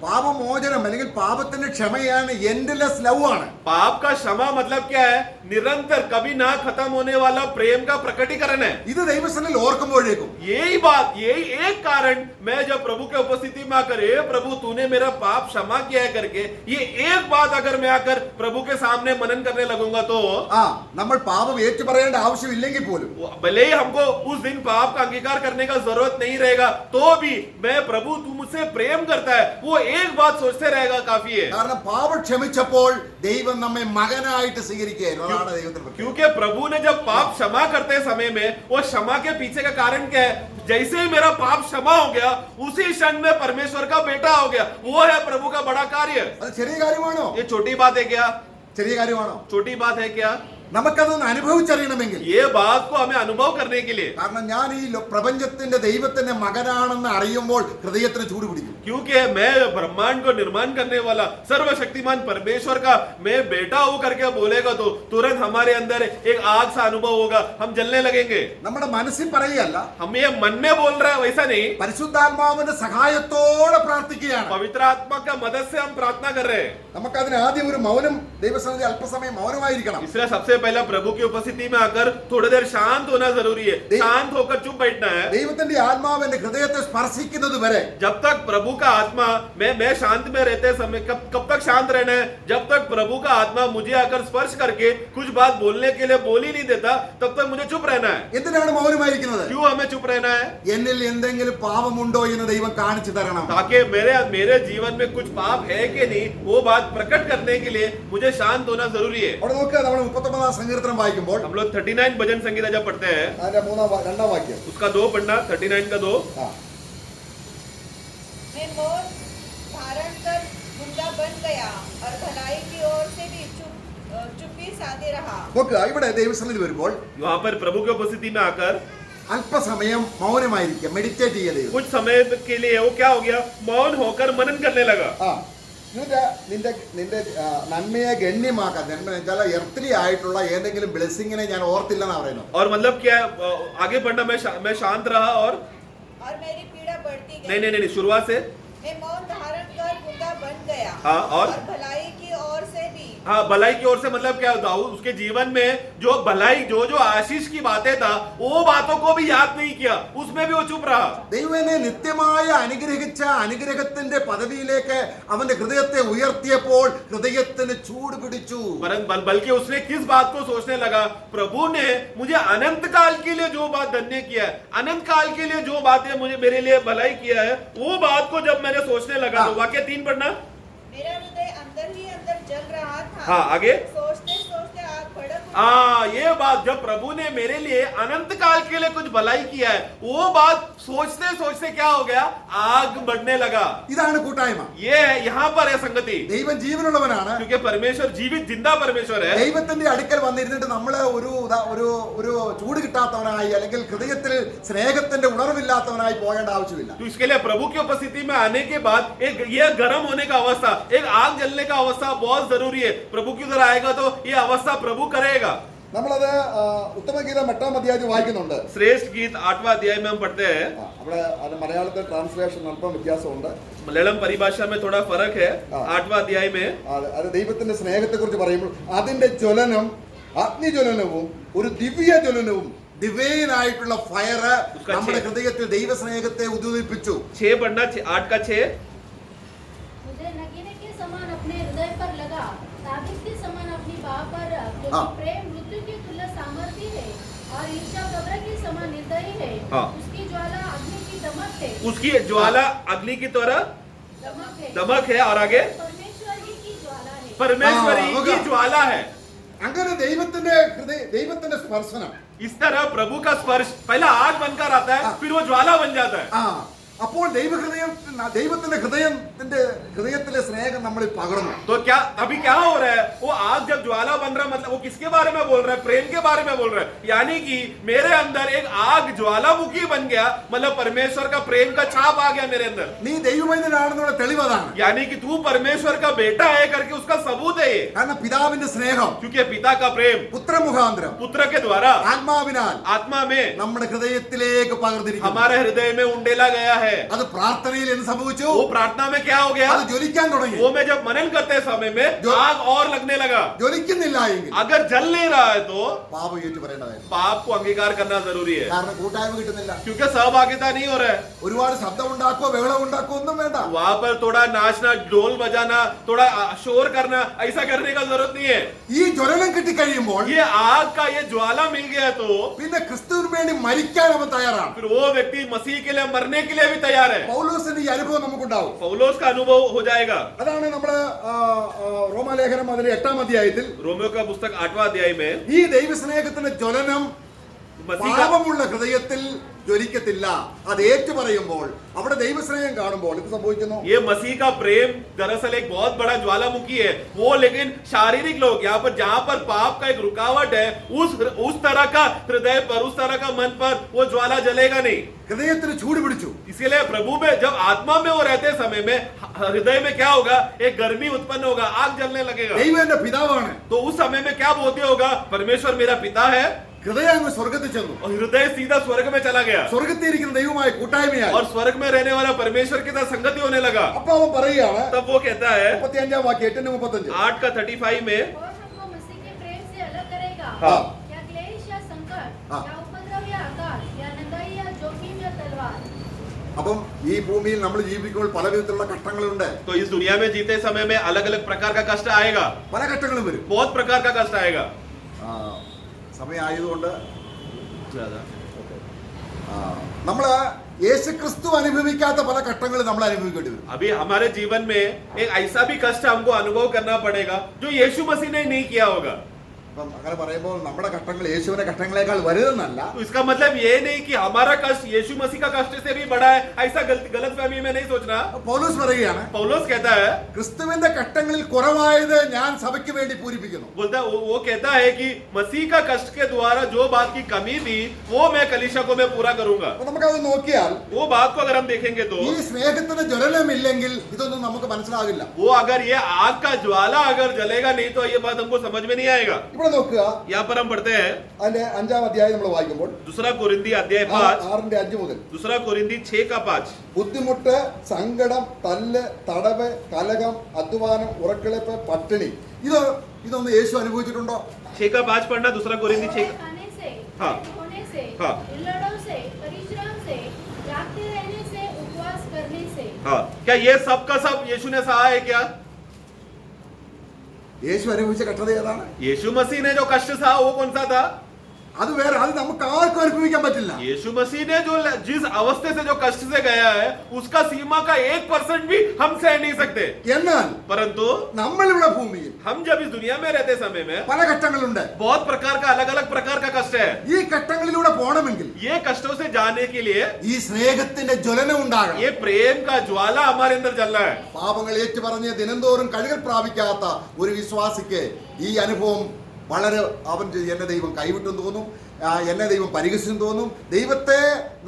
പാപമോചനം അല്ലെങ്കിൽ പാപത്തിന്റെ ക്ഷമയാണ് എൻഡ്ലെസ് ലവ് ആണ്. पाप का क्षमा मतलब क्या है? निरंतर कभी ना खत्म होने वाला प्रेम का प्रकटीकरण है. ഇത് ദൈവസന്നിധിയിൽ ഓർക്കുമ്പോഴേക്കും यही बात, यही एक कारण मैं जब प्रभु के उपस्थिति में आकर हे प्रभु तूने मेरा पाप क्षमा किया है करके, ये एक बात अगर मैं आकर प्रभु के सामने मनन करने लगूंगा तो നമ്മൾ പാപം ഏറ്റു പറയേണ്ട ആവശ്യമില്ലെങ്കിൽ പോലും, भले ही हमको उस दिन पाप का अंगीकार करने का जरूरत नहीं रहेगा तो भी मैं प्रभु तू मुझसे प्रेम करता है वो एक बात सोचते रहेगा काफी है. കാരണം പാപം ക്ഷമിച്ചപ്പോൾ ദൈവം നമ്മെ മകനായിട്ട് സ്വീകരിക്കുകയായിരുന്നു. അതാണ് ദൈവത്തിന്റെ പ്രത്യേകത. क्योंकि प्रभु ने जब पाप क्षमा करते समय में वो क्षमा के पीछे का कारण क्या है? जैसे ही मेरा पाप क्षमा हो गया उसी क्षण में परमेश्वर का बेटा हो गया. वो है प्रभु का बड़ा कार्य. അത് ചെറിയ കാര്യമാണോ? ये छोटी बात है क्या? ചെറിയ കാര്യമാണോ? छोटी बात है क्या? നമുക്കതൊന്ന് അനുഭവിച്ചറിയണമെങ്കിൽ, ये बात को हमें अनुभव करने के लिए, കാരണം ഞാൻ ഈ പ്രപഞ്ചത്തിന്റെ ദൈവത്തിന്റെ മകനാണെന്ന് അറിയുമ്പോൾ ഹൃദയത്തിന് ചൂട് പിടിക്കും. क्योंकि मैं ब्रह्मांड को निर्माण करने वाला सर्वशक्तिमान परमेश्वर का मैं बेटा हूं करके बोलेगा तो तुरंत हमारे अंदर एक आग सा अनुभव होगा, हम जलने लगेंगे. നമ്മുടെ മനസ്സിൽ പറയുകയല്ല, हम ये मन में बोल रहे हैं वैसा नहीं, പരിശുദ്ധാത്മാവിന്റെ സഹായത്തോടെ പ്രാർത്ഥിക്കുകയാണ്. पवित्र आत्मा का मदद से हम प्रार्थना कर रहे हैं. നമുക്കതിന് ആദ്യം ഒരു മൗനം, ദൈവസന്നിധി അല്പസമയം മൗനമായിരിക്കണം. इसलिए सबसे पहला प्रभु की उपस्थिति में आकर थोड़ी देर शांत होना जरूरी है. शांत होकर चुप बैठना है. ദൈവത്തിന്റെ ആത്മാവ് എന്റെ ഹൃദയത്തെ സ്പർശിക്കുന്നത് വരെ, जब तक प्रभु का आत्मा मैं शांत में रहते समय कब तक शांत रहना है? जब तक प्रभु का आत्मा मुझे आकर स्पर्श करके कुछ बात बोलने के लिए बोल ही नहीं देता तब तक मुझे चुप रहना है. എന്തിനാണ് മൗനമായിരിക്കുന്നത്? क्यों हमें चुप रहना है? എന്നിൽ എന്തെങ്കിലും പാപമുണ്ടോ എന്ന് ദൈവം കാണിച്ചു തരണം. ताकि मेरे जीवन में कुछ पाप है कि नहीं वो बात प्रकट करने के लिए मुझे शांत होना जरूरी है. അവിടെ നോക്കുക, നമ്മൾ 39 സങ്കീർത്തനം വായിക്കുമ്പോൾ हम लोग 39 भजन संगीता जब पढ़ते हैं അതിന്റെ രണ്ടാം വാക്യം, उसका 2 पढ़ना, 39 का 2. मैं मौन धारण कर गुंगा बन गया और भलाई की ओर से भी चुप्पी साधे रहा. നോക്കുക, ഇവിടെ ദൈവസന്നിധി വരുമ്പോൾ वहां पर प्रभु की उपस्थिति में आकर അല്പസമയം മൗനമായിരിക്കുക, മെഡിറ്റേറ്റ് ചെയ്യുക. ദൈവം कुछ समय के लिए वो क्या हो गया? मौन होकर मनन करने लगा. നിന്റെ നന്മയെ ഗണ്യമാക്കാൻ, നന്മ വെച്ചാൽ എർത്തിലി ആയിട്ടുള്ള ഏതെങ്കിലും ബ്ലെസ്സിങ്ങിനെ ഞാൻ ഓർത്തില്ലെന്നാ പറയുന്നത്. और मतलब क्या आगे बढ़ना, मैं शांत रहा और मेरी पीड़ा बढ़ती गई. नहीं शुरुआत से. मैं मौन धारण कर गुंगा बन गया और भलाई की ओर से भी. भलाई की ओर से मतलब क्या होता? उसके जीवन में जो भलाई, जो आशीष की बातें था वो बातों को भी याद नहीं किया, उसमें भी वो चुप रहा. ദൈവനെ നിത്യമായ അനുഗ്രഹിച്ച അനുഗ്രഹത്തിന്റെ പദവിയിലേക്ക് അവന്റെ ഹൃദയത്തെ ഉയർത്തിയപ്പോൾ ഹൃദയത്തിന് ചൂട് പിടിച്ചു. बल्कि उसने किस बात को सोचने लगा? प्रभु ने मुझे अनंत काल के लिए जो बात धन्य किया है, अनंत काल के लिए जो बातें मुझे मेरे लिए भलाई किया है, वो बात को जब मैंने सोचने लगा तो वाक्य 3 पढ़ना. मेरा हृदय अंदर ही अंदर जल रहा था. हाँ, आगे. सोचते सोचते आग भड़क. ये बात जब प्रभु ने मेरे लिए अनंत काल के लिए कुछ भलाई किया है, वो बात सोचते सोचते क्या हो गया? आग बढ़ने लगा. ഇതാണ് കൂട്ടായ്മ. ये यहाँ पर है संगति. ദൈവം ജീവനുള്ളവനാണ്. क्योंकि परमेश्वर जीवित जिंदा परमेश्वर है. ദൈവത്തിന്റെ അടുക്കൽ വന്നിരുന്നിട്ട് നമ്മള് ഒരു ചൂട് കിട്ടാത്തവനായി അല്ലെങ്കിൽ ഹൃദയത്തിൽ സ്നേഹത്തിന്റെ ഉണർവില്ലാത്തവനായി പോകേണ്ട ആവശ്യമില്ല. तो इसके लिए प्रभु की उपस्थिति में आने के बाद एक ये गर्म होने का अवस्था, एक आग जलने का अवस्था बहुत जरूरी है. प्रभु की तरह आएगा तो ये अवस्था प्रभु करेगा. നമ്മളത് ഉത്തമഗീതം 8-ാം അധ്യായത്തിൽ വായിക്കുന്നുണ്ട്. श्रेष्ठ गीत 8वां अध्याय में हम पढ़ते हैं. അവിടെ അത് മലയാളത്തിൽ ട്രാൻസ്ലേഷൻ അല്പം വ്യത്യാസമുണ്ട്. मलयालम परिभाषा में थोड़ा फर्क है. 8वां अध्याय में അത് ദൈവത്തിന്റെ സ്നേഹത്തെ കുറിച്ച് പറയുമ്പോൾ അതിന്റെ ജ്വലനം അഗ്നിജ്വലനവും ഒരു ദിവ്യ ജ്വലനവും ഡിവൈൻ ആയിട്ടുള്ള ഫയർ उसका നമ്മുടെ छे- ഹൃദയത്തിൽ ദൈവസ്നേഹത്തെ ഉദ്ദീപിച്ചു. 6 पढ़ना 8 का 6 मुझे नगीने के समान अपने हृदय पर लगा, ताबीज के समान अपनी बाह पर रख, क्योंकि हाँ। प्रेम मृत्यु के तुल्य सामर्थी है और ईर्ष्या कब्र के समान निर्दयी है। हाँ। उसकी ज्वाला अग्नि की दमक है। उसकी ज्वाला अग्नि की तरह दमक है और आगे परमेश्वर ही की ज्वाला है। परमेश्वरी हाँ, की होगा। ज्वाला है। അങ്ങനെ ദൈവത്തിന്റെ സ്പർശനം. इस तरह प्रभु का स्पर्श पहला आग बनकर आता है, हाँ। फिर वो ज्वाला बन जाता है। അപ്പോൾ ദൈവത്തിന്റെ ഹൃദയത്തിലെ സ്നേഹം നമ്മളിൽ പകർന്നു. तो क्या अभी क्या हो रहा है? वो आग जब ज्वाला बन रहा है, मतलब वो किसके बारे में बोल रहा है? प्रेम के बारे में बोल रहा है। यानी कि मेरे अंदर एक आग ज्वालामुखी बन गया, मतलब परमेश्वर का प्रेम का छाप आ गया मेरे अंदर। നീ ദൈവമൈതനാണെന്നുള്ള തെളിവതാണ്. यानी कि तू परमेश्वर का बेटा है करके उसका सबूत है ये। കാരണം പിതാവിന്റെ സ്നേഹം क्योंकि पिता का प्रेम പുത്രമുഖാന്തരം पुत्र के द्वारा ആത്മാവിനാൽ आत्मा में നമ്മുടെ ഹൃദയത്തിലേക്ക് പകർന്നിരിക്കുന്നു. हमारे हृदय में उंडेला गया है। അത് പ്രാർത്ഥനയിൽ എന്ത് സംഭവിച്ചു? वो प्रार्थना में क्या हो गया? അത് ജ്വലിക്കാൻ തുടങ്ങി. वो मैं जब मनन करते समय में जो- आग और लगने लगा। ജ്വലിക്കുന്നില്ല എങ്കിൽ अगर जल नहीं रहा है तो പാപം ഏറ്റു പറയേണ്ടതായിരുന്നു. पाप को अंगीकार करना जरूरी है, കാരണം കൂട്ടായ്മ കിട്ടുന്നില്ല. क्योंकि सहभागिता नहीं हो रहा है। ഒരുപാട് ശബ്ദം ഉണ്ടാക്കോ ബഹളം ഉണ്ടാക്കോ ഒന്നും വേണ്ട. वहां पर थोड़ा नाचना, ढोल बजाना, थोड़ा शोर करना, ऐसा करने का जरूरत नहीं है। ഈ ജ്വലനം കിട്ടിക്കഴിയുമ്പോൾ ये आग का ये ज्वाला मिल गया तो പിന്നെ ക്രിസ്തുവിന് വേണ്ടി മരിക്കാൻ അവൻ തയ്യാറാണ്. फिर वो व्यक्ति मसीह के लिए मरने के लिए भी तैयार है। പൗലോസിന്റെ ഈ അനുഭവം നമുക്കുണ്ടാവും. पौलोस का अनुभव हो जाएगा। അതാണ് നമ്മള് റോമാലേഖനം അതിലെ 8-ാം അധ്യായത്തിൽ रोमियो का पुस्तक 8वां अध्याय में ഈ ദൈവസ്നേഹത്തിന്റെ ജ്വലനം मसीह का പാപമുള്ള ഹൃദയത്തിൽ ജ്വലിക്കത്തില്ല. അത് ഏറ്റു പറയുമ്പോൾ അവിടെ ദൈവസ്നേഹം കാണുമ്പോൾ ഇത് സംഭവിക്കുന്നു. ये मसीह का प्रेम दरअसल एक बहुत बड़ा ज्वालामुखी है वो, लेकिन शारीरिक लोग यहाँ पर जहाँ पर पाप का एक रुकावट है, उस तरह का हृदय पर, उस तरह का मन पर वो ज्वाला जलेगा नहीं। ഹൃദയത്തിന് ചൂട് പിടിച്ചു. इसीलिए प्रभु में जब आत्मा में वो रहते समय में हृदय में क्या होगा? एक गर्मी उत्पन्न होगा, आग जलने लगेगा। ദൈവം എന്റെ പിതാവാണ്. तो उस समय में क्या बोलते होगा? परमेश्वर मेरा पिता है, ഹൃദയം അങ്ങ് സ്വർഗത്തിൽ ചെന്നു. और हृदय सीधा स्वर्ग में चला गया സ്വർഗത്തിൽ ഇരിക്കുന്ന ദൈവമായ കൂട്ടായ്മയായി. और स्वर्ग में रहने वाला परमेश्वर के साथ संगति होने लगा। അപ്പൊ അവൻ പറയുകയാണ് तब वो कहता है 35-ാം വാക്യം 8-35. 8 का 35 में और हमको मसीह के प्रेम से अलग करेगा। हाँ। या क्लेश या संकट हाँ। या उपद्रव या आकाश या नंगाई या जोखिम या तलवार। അപ്പം ഈ ഭൂമിയിൽ നമ്മൾ ജീവിക്കുമ്പോൾ പല വിധത്തിലുള്ള കഷ്ടങ്ങളുണ്ട്. तो इस दुनिया में जीते समय में अलग अलग प्रकार का कष्ट आएगा, പല കഷ്ടങ്ങളും വരും. बहुत प्रकार का कष्ट आएगा। സമയമായതുകൊണ്ട് നമ്മള് യേശുക്രിസ്തു അനുഭവിക്കാത്ത പല കഷ്ടങ്ങൾ നമ്മൾ അനുഭവിക്കേണ്ടി വരും. अभी हमारे जीवन में एक ऐसा भी कष्ट हमको अनुभव करना पड़ेगा जो यीशु मसीह ने नहीं किया होगा। അപ്പം അങ്ങനെ പറയുമ്പോൾ നമ്മുടെ കഷ്ടങ്ങൾ യേശുവിന്റെ കഷ്ടങ്ങളെക്കാൾ വലുതെന്നല്ല. तो इसका मतलब ये नहीं कि हमारा कष्ट यीशु मसीह का कष्ट से भी बड़ा है, ऐसा गलत फहमी में नहीं सोचना। പൗലോസ് പറയുകയാണ് पौलुस कहता है, ക്രിസ്തുവിന്റെ കഷ്ടങ്ങളിൽ കുറവായത് ഞാൻ സഭയ്ക്ക് വേണ്ടി പൂരിപ്പിക്കുന്നു. बोलता है वो कहता है कि मसीह का कष्ट के द्वारा जो बात की कमी थी वो मैं कलीसिया को मैं पूरा करूंगा। അപ്പൊ നമുക്കത് നോക്കിയാൽ वो बात को अगर हम देखेंगे तो ഈ സ്നേഹത്തിന് ജ്വലനമില്ലെങ്കിൽ ഇതൊന്നും നമുക്ക് മനസ്സിലാകില്ല. वो अगर ये आग का ज्वाला अगर जलेगा नहीं तो ये बात हमको समझ में नहीं आएगा। ഇവിടെ നോക്കുക, यहाँ पर हम पढ़ते हैं അതിന്റെ 5-ാം അധ്യായം നമ്മൾ വായിക്കുമ്പോൾ 2 कोरिन्थी अध्याय 5, 6-ന്റെ 5 മുതൽ 2 कोरिन्थी 6 का 5। ബുദ്ധിമുട്ട്, സങ്കടം, തല്ല്, തടവ്, കലഹം, അധ്വാനം, ഉറക്കിളപ്പ്, പട്ടിണി ഇതൊന്നും യേശു അനുഭവിച്ചിട്ടുണ്ടോ? 6 का 5 पढ़ना। 2 कोरिन्थी 6 खाने से, हाँ। होने से, हाँ। हिल्लोड़ों से, परिश्रम से, जागते रहने से, उपवास करने से। हाँ, क्या ये सब का सब यीशु ने सहा है क्या? യേശു അനുഭവിച്ച കഷ്ടത ഏതാണ്? यीशु मसीह ने जो कष्ट सहा वो कौन सा था? അത് വേറെ, അത് നമുക്ക് ആർക്കും അനുഭവിക്കാൻ പറ്റില്ല. यीशु मसीह ने जो जिस अवस्थे से जो कष्ट से गया है उसका सीमा का 1% भी हम सह नहीं सकते। എന്നാൽ परंतु നമ്മളിവിടെ ഭൂമിയിൽ हम जब इस दुनिया में रहते समय में പല കഷ്ടങ്ങളുണ്ട്. बहुत प्रकार का अलग अलग प्रकार का कष्ट है। ഈ കഷ്ടങ്ങളിലൂടെ പോകണമെങ്കിൽ ये कष्टों से जाने के लिए ഈ സ്നേഹത്തിന്റെ ജ്വലനം ഉണ്ടാകണം. ये प्रेम का ज्वाला हमारे अंदर जलना है। പാപങ്ങൾ ഏറ്റുപറഞ്ഞ് ദിനംതോറും കഴുകൽ പ്രാപിക്കാത്ത ഒരു വിശ്വാസിക്ക് ഈ അനുഭവം വളരെ എന്നെ ദൈവം കൈവിട്ടെന്ന് തോന്നും, എന്നെ ദൈവം പരിഹസിച്ചെന്ന് തോന്നും. ദൈവത്തെ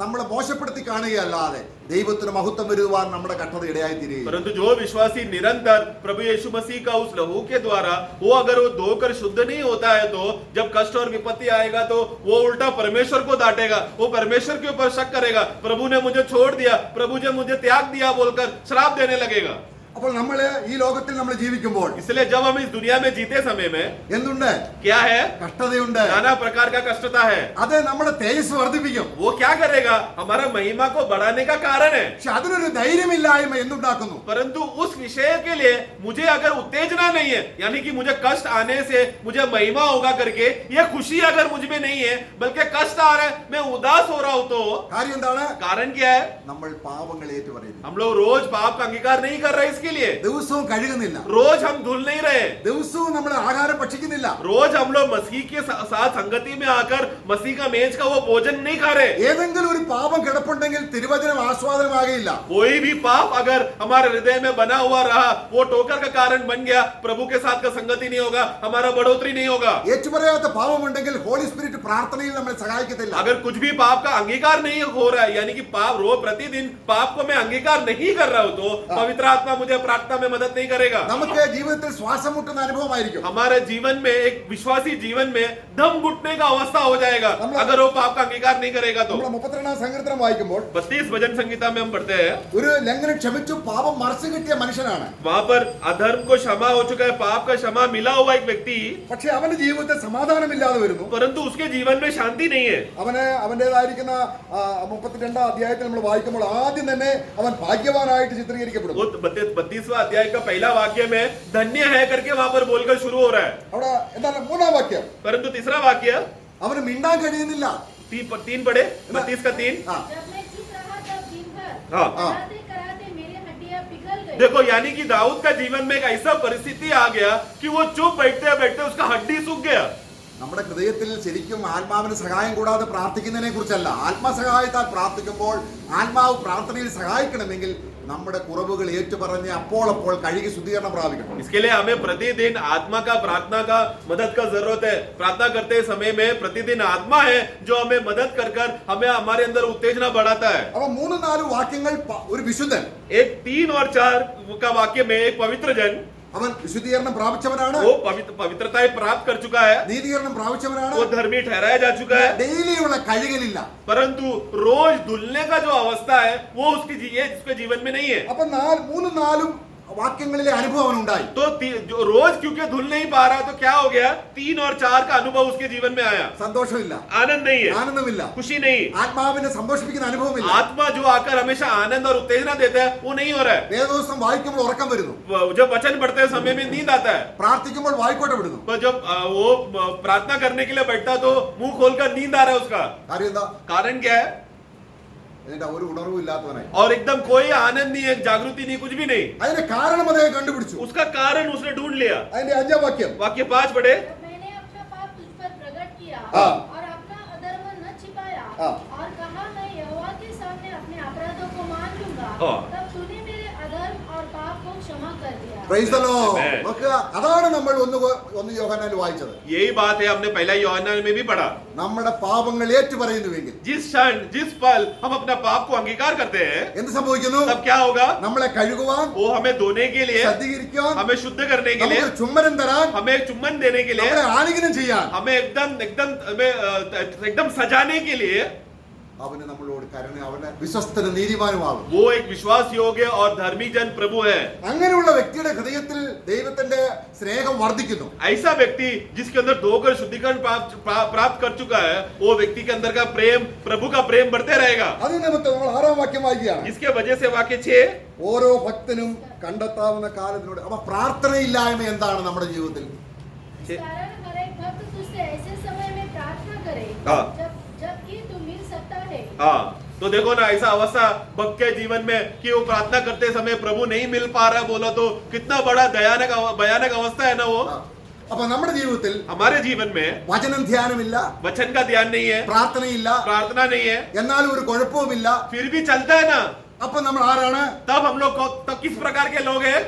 നമ്മൾ മോശപ്പെടുത്തി കാണുകയല്ലാതെ ദൈവത്തിന് മഹത്വം വരുവാൻ നമ്മുടെ കഷ്ടത ഇടയായി തീരുകയും. परंतु जो विश्वासी निरंतर प्रभु यीशु मसीह का उस लहू के द्वारा वो अगर वो धोकर शुद्ध नहीं होता है तो जब कष्ट और विपत्ति आएगा तो वो उल्टा परमेश्वर को डांटेगा, वो परमेश्वर के ऊपर शक करेगा, प्रभु ने मुझे छोड़ दिया, प्रभु ने मुझे त्याग दिया बोलकर श्राप देने लगेगा। അപ്പോൾ നമ്മൾ ഈ ലോകത്തിൽ നമ്മൾ ജീവിക്കുമ്പോൾ इसलिए जब हम इस दुनिया में जीते समय में എന്തുണ്ട്? क्या है, കഷ്ടതയുണ്ട്. नाना प्रकार का कष्टता है। അത് നമ്മുടെ തേജസ് വർദ്ധിപ്പിക്കും. वो क्या करेगा, हमारा महिमा को बढ़ाने का कारण है। പക്ഷെ അതിനൊരു ധൈര്യമില്ലായ്മ എന്തുണ്ടാക്കുന്നു? परंतु उस विषय के लिए मुझे अगर उत्तेजना नहीं है, यानी कि मुझे कष्ट आने से मुझे महिमा होगा करके, यह खुशी अगर मुझ में नहीं है, बल्कि कष्ट आ रहा है, मैं उदास हो रहा हूं, तो കാര്യം എന്താണ്? कारण क्या है? നമ്മൾ പാപങ്ങൾ ഏറ്റുപറയുന്നു. हम लोग रोज पाप का अंगीकार नहीं कर रहे। इसके लिए ദിവസവും കഴുകുന്നില്ല. रोज हम धुल नहीं रहे। ദിവസവും നമ്മൾ ആഹാരം ഭക്ഷിക്കുന്നില്ല. रोज हम लोग मसीह के साथ संगति में आकर मसीह का मेज का वो भोजन नहीं खा रहे। ഏതെങ്കിലും ഒരു പാപം കിടപ്പുണ്ടെങ്കിൽ തിരുവചനം ആസ്വാദനമാകില്ല. कोई भी पाप अगर हमारे हृदय में बना हुआ रहा, वो ठोकर का कारण बन गया, प्रभु के साथ का संगति नहीं होगा, हमारा बढ़ोतरी नहीं होगा। ഏറ്റുപറയാത്ത പാപമുണ്ടെങ്കിൽ ഹോളി സ്പിരിറ്റ് പ്രാർത്ഥനയിൽ നമ്മളെ സഹായിക്കത്തില്ല. अगर कुछ भी पाप का अंगीकार नहीं हो रहा है, यानी कि पाप रोज प्रतिदिन पाप को मैं अंगीकार नहीं कर रहा हूं, तो पवित्र आत्मा मुझे प्रार्थना में मदद नहीं करेगा। നമുക്ക് ജീവിതത്തിൽ ശ്വാസം മുട്ടുന്ന അനുഭവമായിരിക്കും. हमारे जीवन में, एक विश्वासी जीवन में दम घुटने का अवस्था हो जाएगा अगर वो पाप का अंगीकार नहीं करेगा। तो നമ്മൾ 32 സങ്കീർത്തനം വായിക്കുമ്പോൾ 32 भजन संहिता में हम पढ़ते हैं, ഒരു ലംഘനം ക്ഷമിച്ചു പാപം മറച്ചു കിട്ടിയ മനുഷ്യനാണ്. वहां पर अधर्म को क्षमा हो चुका है, पाप का क्षमा मिला हुआ एक व्यक्ति, പക്ഷെ അവന്റെ ജീവിതത്തിൽ സമാധാനമില്ലാതെ വരുന്നു. परंतु उसके जीवन में शांति नहीं है। അവന് അവന്റേതായിരിക്കുന്ന 32 അധ്യായത്തിൽ നമ്മൾ വായിക്കുമ്പോൾ ആദ്യം തന്നെ അവൻ ഭാഗ്യവാനായിട്ട് ചിത്രീകരിക്കപ്പെടും. वो 32वां अध्याय का पहला वाक्य में धन्य है करके वहां पर बोलकर शुरू हो रहा है, അവിടെ എന്താണ് മൂന്നാം വാക്യം? परंतु तीसरा वाक्य അവന് മിണ്ടാൻ കഴിയുന്നില്ല. 3 पढ़े, 32 का 3। ആ, जब मैं चुप रहा तब दिन भर हाँ। कराते कराते मेरी हड्डियां पिघल गई। देखो, यानी कि दाऊद का जीवन में एक ऐसा परिस्थिति आ गया कि वो चुप बैठते बैठते उसका हड्डी सूख गया। നമ്മുടെ ഹൃദയത്തിൽ ശരിക്കും ആത്മാവിന് സഹായം കൂടാതെ പ്രാർത്ഥിക്കുന്നതിനെ കുറിച്ചല്ല. ആത്മസഹായത്താൽ പ്രാർത്ഥിക്കുമ്പോൾ ആത്മാവ് പ്രാർത്ഥനയിൽ സഹായിക്കണമെങ്കിൽ നമ്മുടെ കുറവുകൾ ഏറ്റുപറഞ്ഞ് അപ്പോൾ കഴുകി ശുദ്ധീകരണം പ്രാപിക്കണം. इसके लिए हमें प्रतिदिन आत्मा का प्रार्थना का मदद का जरूरत है। प्रार्थना करते समय में प्रतिदिन आत्मा है जो हमें मदद कर कर हमें हमारे अंदर उत्तेजना बढ़ाता है। അപ്പൊ 3-4 വാക്യങ്ങൾ ഒരു വിശുദ്ധൻ, एक 3 और 4 का वाक्य में एक पवित्र जन, അവൻ വിശുദ്ധീകരണം പ്രാപിച്ചവനാണ്, वो पवित्रताएं प्राप्त कर चुका है, നീതീകരണം പ്രാപിച്ചവനാണ്. वो धर्मी ठहराया जा चुका है, ഡെയിലിയുള്ള കഴുകലില്ല. परंतु रोज धुलने का जो अवस्था है वो उसके जीवन में नहीं है। അപ്പൊ 3-4 വാക്യങ്ങളിലെ അനുഭവം ഉണ്ടായി. तो जो रोज क्योंकि धुल नहीं पा रहा, तो क्या हो गया, 3 और 4 का अनुभव उसके जीवन में आया। സന്തോഷമില്ല, आनंद नहीं है, ആനന്ദമില്ല, खुशी नहीं, ആത്മാവിനെ സന്തോഷിപ്പിക്കുന്ന അനുഭവമില്ല. आत्मा जो आकर हमेशा आनंद और उत्तेजना देता है वो नहीं हो रहा है। വേദോസം വായിക്കുമ്പോൾ ഉറക്കം വരുന്നു, जब वचन पढ़ते समय में नींद आता है, പ്രാർത്ഥിക്കുമ്പോൾ വായിക്കോട്ടെ വിടുന്നു. तो जब वो प्रार्थना करने के लिए बैठता तो मुंह खोलकर नींद आ रहा है उसका। കാര്യം എന്താ? कारण क्या है? ഇതിന്റെ ഒരു ഉണർവും ഇല്ലാത്തവനായി. और एकदम कोई आनंद नहीं है, जागृति नहीं, कुछ भी नहीं। അതിന്റെ കാരണം അദ്ദേഹം കണ്ടുപിടിച്ചു. उसका कारण उसने ढूंढ लिया। അതിന്റെ 5-ാം വാക്യം, वाक्य 5 पढ़े, जब मैंने अपना पाप तुझ पर प्रकट किया हाँ। और अपना अधर्म न छिपाया हाँ। और कहा मैं यहोवा के सामने अपने अपराधों को मान लूंगा, हाँ। तब तूने मेरे अधर्म और पाप को क्षमा कर दिया। Praise the Lord. Amen. നോക്കുക, അതാണ് നമ്മൾ ഒന്ന് യോഹന്നാനിൽ വായിച്ചത്. यही बात है हमने पहला यूहन्ना में भी पढ़ा। നമ്മുടെ പാപങ്ങൾ ഏറ്റുപറയുന്നുവെങ്കിൽ जिस क्षण जिस पल हम अपना पाप को अंगीकार करते हैं, എന്ത് സംഭവിക്കുന്നു? तब क्या होगा, നമ്മളെ കഴുകുവാൻ, वो हमें धोने के लिए, ശുദ്ധീകരിക്കാൻ, हमें शुद्ध करने के लिए, നമുക്ക് ചുമ്മനം തരാൻ, हमें चुम्बन देने के लिए, നമ്മളെ ആലിംഗനം ചെയ്യാൻ हमें एकदम सजाने के लिए, അവന് നമ്മളോട് കരുണ, അവന്റെ വിശ്വസ്തനും നീതിമാനുമാകും. वो एक विश्वास योग्य और धर्मी जन प्रभु है। അങ്ങനെയുള്ള വ്യക്തിയുടെ ഹൃദയത്തിൽ ദൈവത്തിന്റെ സ്നേഹം വർദ്ധിക്കുന്നു. ऐसा व्यक्ति जिसके अंदर धोकर शुद्धिकरण प्राप्त कर चुका है, वो व्यक्ति के अंदर का प्रेम, प्रभु का प्रेम बढ़ते रहेगा। അത് നിമിത്തം നമ്മൾ 6-ാം വാക്യം വായിക്കുകയാണ്. इसके वजह से वाक्य 6, ഓരോ ഭക്തനും കണ്ടെത്താവുന്ന കാലത്തിലൂടെ. അപ്പൊ പ്രാർത്ഥനയില്ലായ്മ എന്താണ് നമ്മുടെ ജീവിതത്തിൽ? इस कारण हर एक भक्त तुझसे ऐसे समय में प्रार्थना करे हाँ। जबकि तू मिल सकता है। हाँ, तो देखो ना, ऐसा अवस्था भक्त के जीवन में कि वो प्रार्थना करते समय प्रभु नहीं मिल पा रहा, बोला तो कितना बड़ा भयानक अवस्था है ना वो। അപ്പൊ നമ്മുടെ ജീവിതത്തിൽ हमारे जीवन में വചനം ധ്യാനമില്ല, वचन का ध्यान नहीं है, പ്രാർത്ഥനയില്ല, प्रार्थना नहीं है, എന്നാലും ഒരു കുഴപ്പവുമില്ല. फिर भी चलता है ना, അപ്പൊ നമ്മൾ ആരാണ്? तब हम लोग तब किस प्रकार के लोग हैं?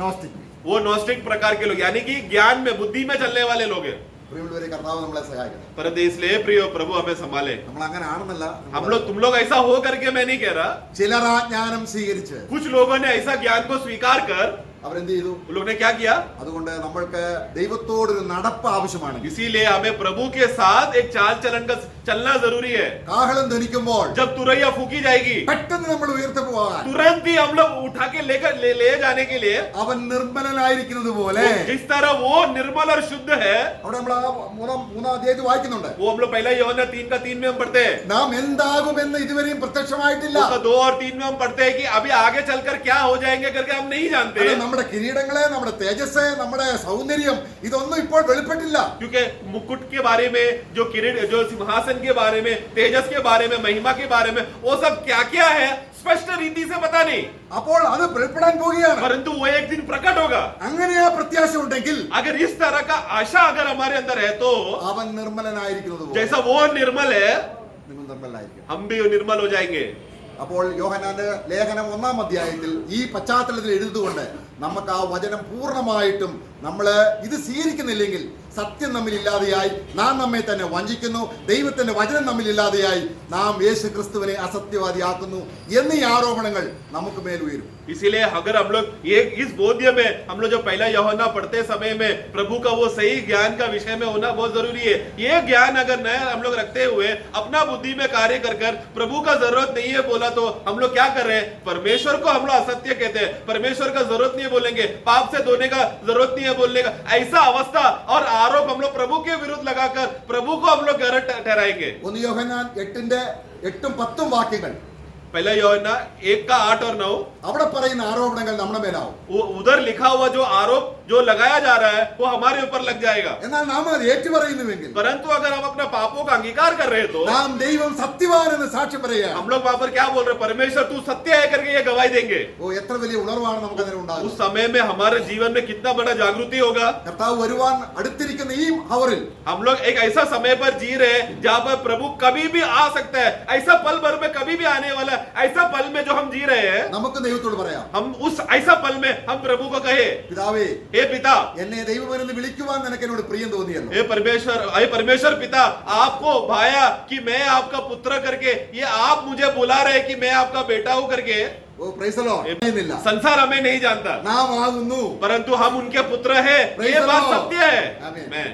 നോസ്റ്റിക്. वो नॉस्टिक प्रकार के लोग, यानी कि ज्ञान में, बुद्धि में चलने वाले लोग हैं। പ്രിയമുള്ളവരെ, കർത്താവ് നമ്മളെ സഹായിക്കണം. परंतु इसलिए प्रिय प्रभु हमें संभाले। നമ്മൾ അങ്ങനെ ആണെന്നല്ല, तुम लोग ऐसा हो करके मैं नहीं कह रहा। ചിലർ ആ ജ്ഞാനം സ്വീകരിച്ച് कुछ लोगों ने ऐसा ज्ञान को स्वीकार कर അവരെന്ത് ചെയ്തു? उन लोग ने क्या किया? അതുകൊണ്ട് നമ്മൾക്ക് ദൈവത്തോടൊരു നടപ്പ് ആവശ്യമാണ്. इसीलिए हमें प्रभु के साथ एक चाल चलन का चलना जरूरी है. കാഹളം ധ്വനിക്കുമ്പോൾ जब तुरैया फूकी जाएगी, പെട്ടെന്ന് നമ്മൾ ഉയർത്തപ്പോകാൻ तुरंत ही हम लोग उठा के ले जाने के लिए, അവൻ നിർമ്മലനായിരിക്കുന്നത് പോലെ जिस तरह वो निर्मल और शुद्ध है, അവിടെ നമ്മൾ ആ മൂന്നാം അധ്യായത്തിൽ വായിക്കുന്നുണ്ട്. वो हम लोग पहला यूहन्ना 3:3 में हम पढ़ते हैं. നാം എന്താകുമെന്ന് ഇതുവരെയും പ്രത്യക്ഷമായിട്ടില്ല. उसका 2 और 3 में हम पढ़ते हैं कि अभी आगे चलकर क्या हो जाएंगे करके हम नहीं जानते. അത് നമ്മുടെ കിരീടങ്ങളെ, നമ്മുടെ തേജസ്, നമ്മുടെ സൗന്ദര്യം ഇതൊന്നും ഇപ്പോൾ വെളിപ്പെട്ടില്ല. क्योंकि मुकुट के बारे में, जो किरीट, जो सिंहासन के बारे में, तेजस के बारे में, महिमा के बारे में, वो सब क्या क्या है स्पष्ट रीति से पता नहीं. അപ്പോൾ അത് വെളിപ്പെടാൻ പോവുകയാണ്. परंतु वो एक दिन प्रकट होगा. അങ്ങനെ ആ പ്രത്യാശ ഉണ്ടെങ്കിൽ अगर इस तरह का आशा अगर हमारे अंदर है तो അവൻ നിർമ്മലനായിരിക്കുന്നത് പോലെ जैसा वो निर्मल है, നിങ്ങൾ നിർമ്മലനായിരിക്കും. हम भी निर्मल हो जाएंगे. അപ്പോൾ യോഹന്നാന്റെ ലേഖനം 1-ാം അധ്യായത്തിൽ ഈ പശ്ചാത്തലത്തിൽ എഴുതുകൊണ്ട് നമുക്ക് ആ വചനം പൂർണ്ണമായിട്ടും നമ്മൾ ഇത് സ്വീകരിക്കുന്നില്ലെങ്കിൽ സത്യം നമ്മിൽ ഇല്ലാതെയായി നാം നമ്മെ തന്നെ വഞ്ചിക്കുന്നു, ദൈവത്തിന്റെ വചനം നമ്മിൽ ഇല്ലാതെയായി നാം യേശു ക്രിസ്തുവിനെ അസത്യവാദിയാക്കുന്നു എന്നീ ആരോപണങ്ങൾ നമുക്ക് മേൽ ഉയരും. इसीलिए अगर हम लोग ये इस बोध्य में हम लोग जो पहला यूहन्ना पढ़ते समय में प्रभु का वो सही ज्ञान का विषय में होना बहुत जरूरी है. ये ज्ञान अगर नया हम लोग रखते हुए अपना बुद्धि में कार्य कर प्रभु का जरूरत नहीं है बोला तो हम लोग क्या कर रहे हैं? परमेश्वर को हम लोग असत्य कहते हैं. परमेश्वर का जरूरत नहीं है बोलेंगे, पाप से धोने का जरूरत नहीं है बोलने का. ऐसा अवस्था और आरोप हम लोग प्रभु के विरुद्ध लगाकर प्रभु को हम लोग गलत ठहराएंगे. 1 യോഹന്നാൻ 8-10 വാക്യങ്ങൾ पहला यूहन्ना 1:8 और 9 അവിടെ പറയുന്ന ആരോപണങ്ങൾ നമ്മുടെ മേലാവും. उधर लिखा हुआ जो आरोप जो लगाया जा रहा है वो हमारे ऊपर लग जाएगा. എന്നാൽ നാം അത് ഏറ്റുപറയുന്നുവെങ്കിൽ परंतु अगर हम अपना पापों का अंगीकार कर रहे हैं तो നാം ദൈവം സത്യവാൻ എന്ന് സാക്ഷ്യം പറയുക. हम लोग वहां पर क्या बोल रहे हैं? परमेश्वर तू सत्य है करके ये गवाही देंगे. ഓ എത്ര വലിയ ഉണർവാണ് നമുക്ക് അതിന് उस ഉണ്ടാകുന്നത്. समय में हमारे जीवन में कितना बड़ा जागृति होगा. കർത്താവ് വരുവാൻ അടുത്തിരിക്കുന്ന ഈ ഹവറിൽ हम लोग एक ऐसा समय पर जी रहे हैं जहां पर प्रभु कभी भी आ सकता है. ऐसा पल भर में कभी भी आने वाला ऐसा पल में जो हम जी रहे हैं, നമുക്ക് ദൈവത്തോട് പറയാം, हम उस ऐसा पल में हम प्रभु को कहे, പിതാവേ हे पिता, എന്നെ ദൈവമെന്ന് വിളിക്കുവാൻ നിനക്ക് എന്നോട് പ്രിയം തോന്നിയല്ലോ. हे परमेश्वर पिता, आपको भाया कि मैं आपका पुत्र करके, ये आप मुझे बुला रहे कि मैं आपका बेटा हूं करके. ഓ പ്രൈസ് ദി ലോർഡ്. संसार हमें नहीं जानता നാം ആകുന്നു. परंतु हम उनके पुत्र हैं. ये Praise the बात Lord. सत्य है. Amen. मैं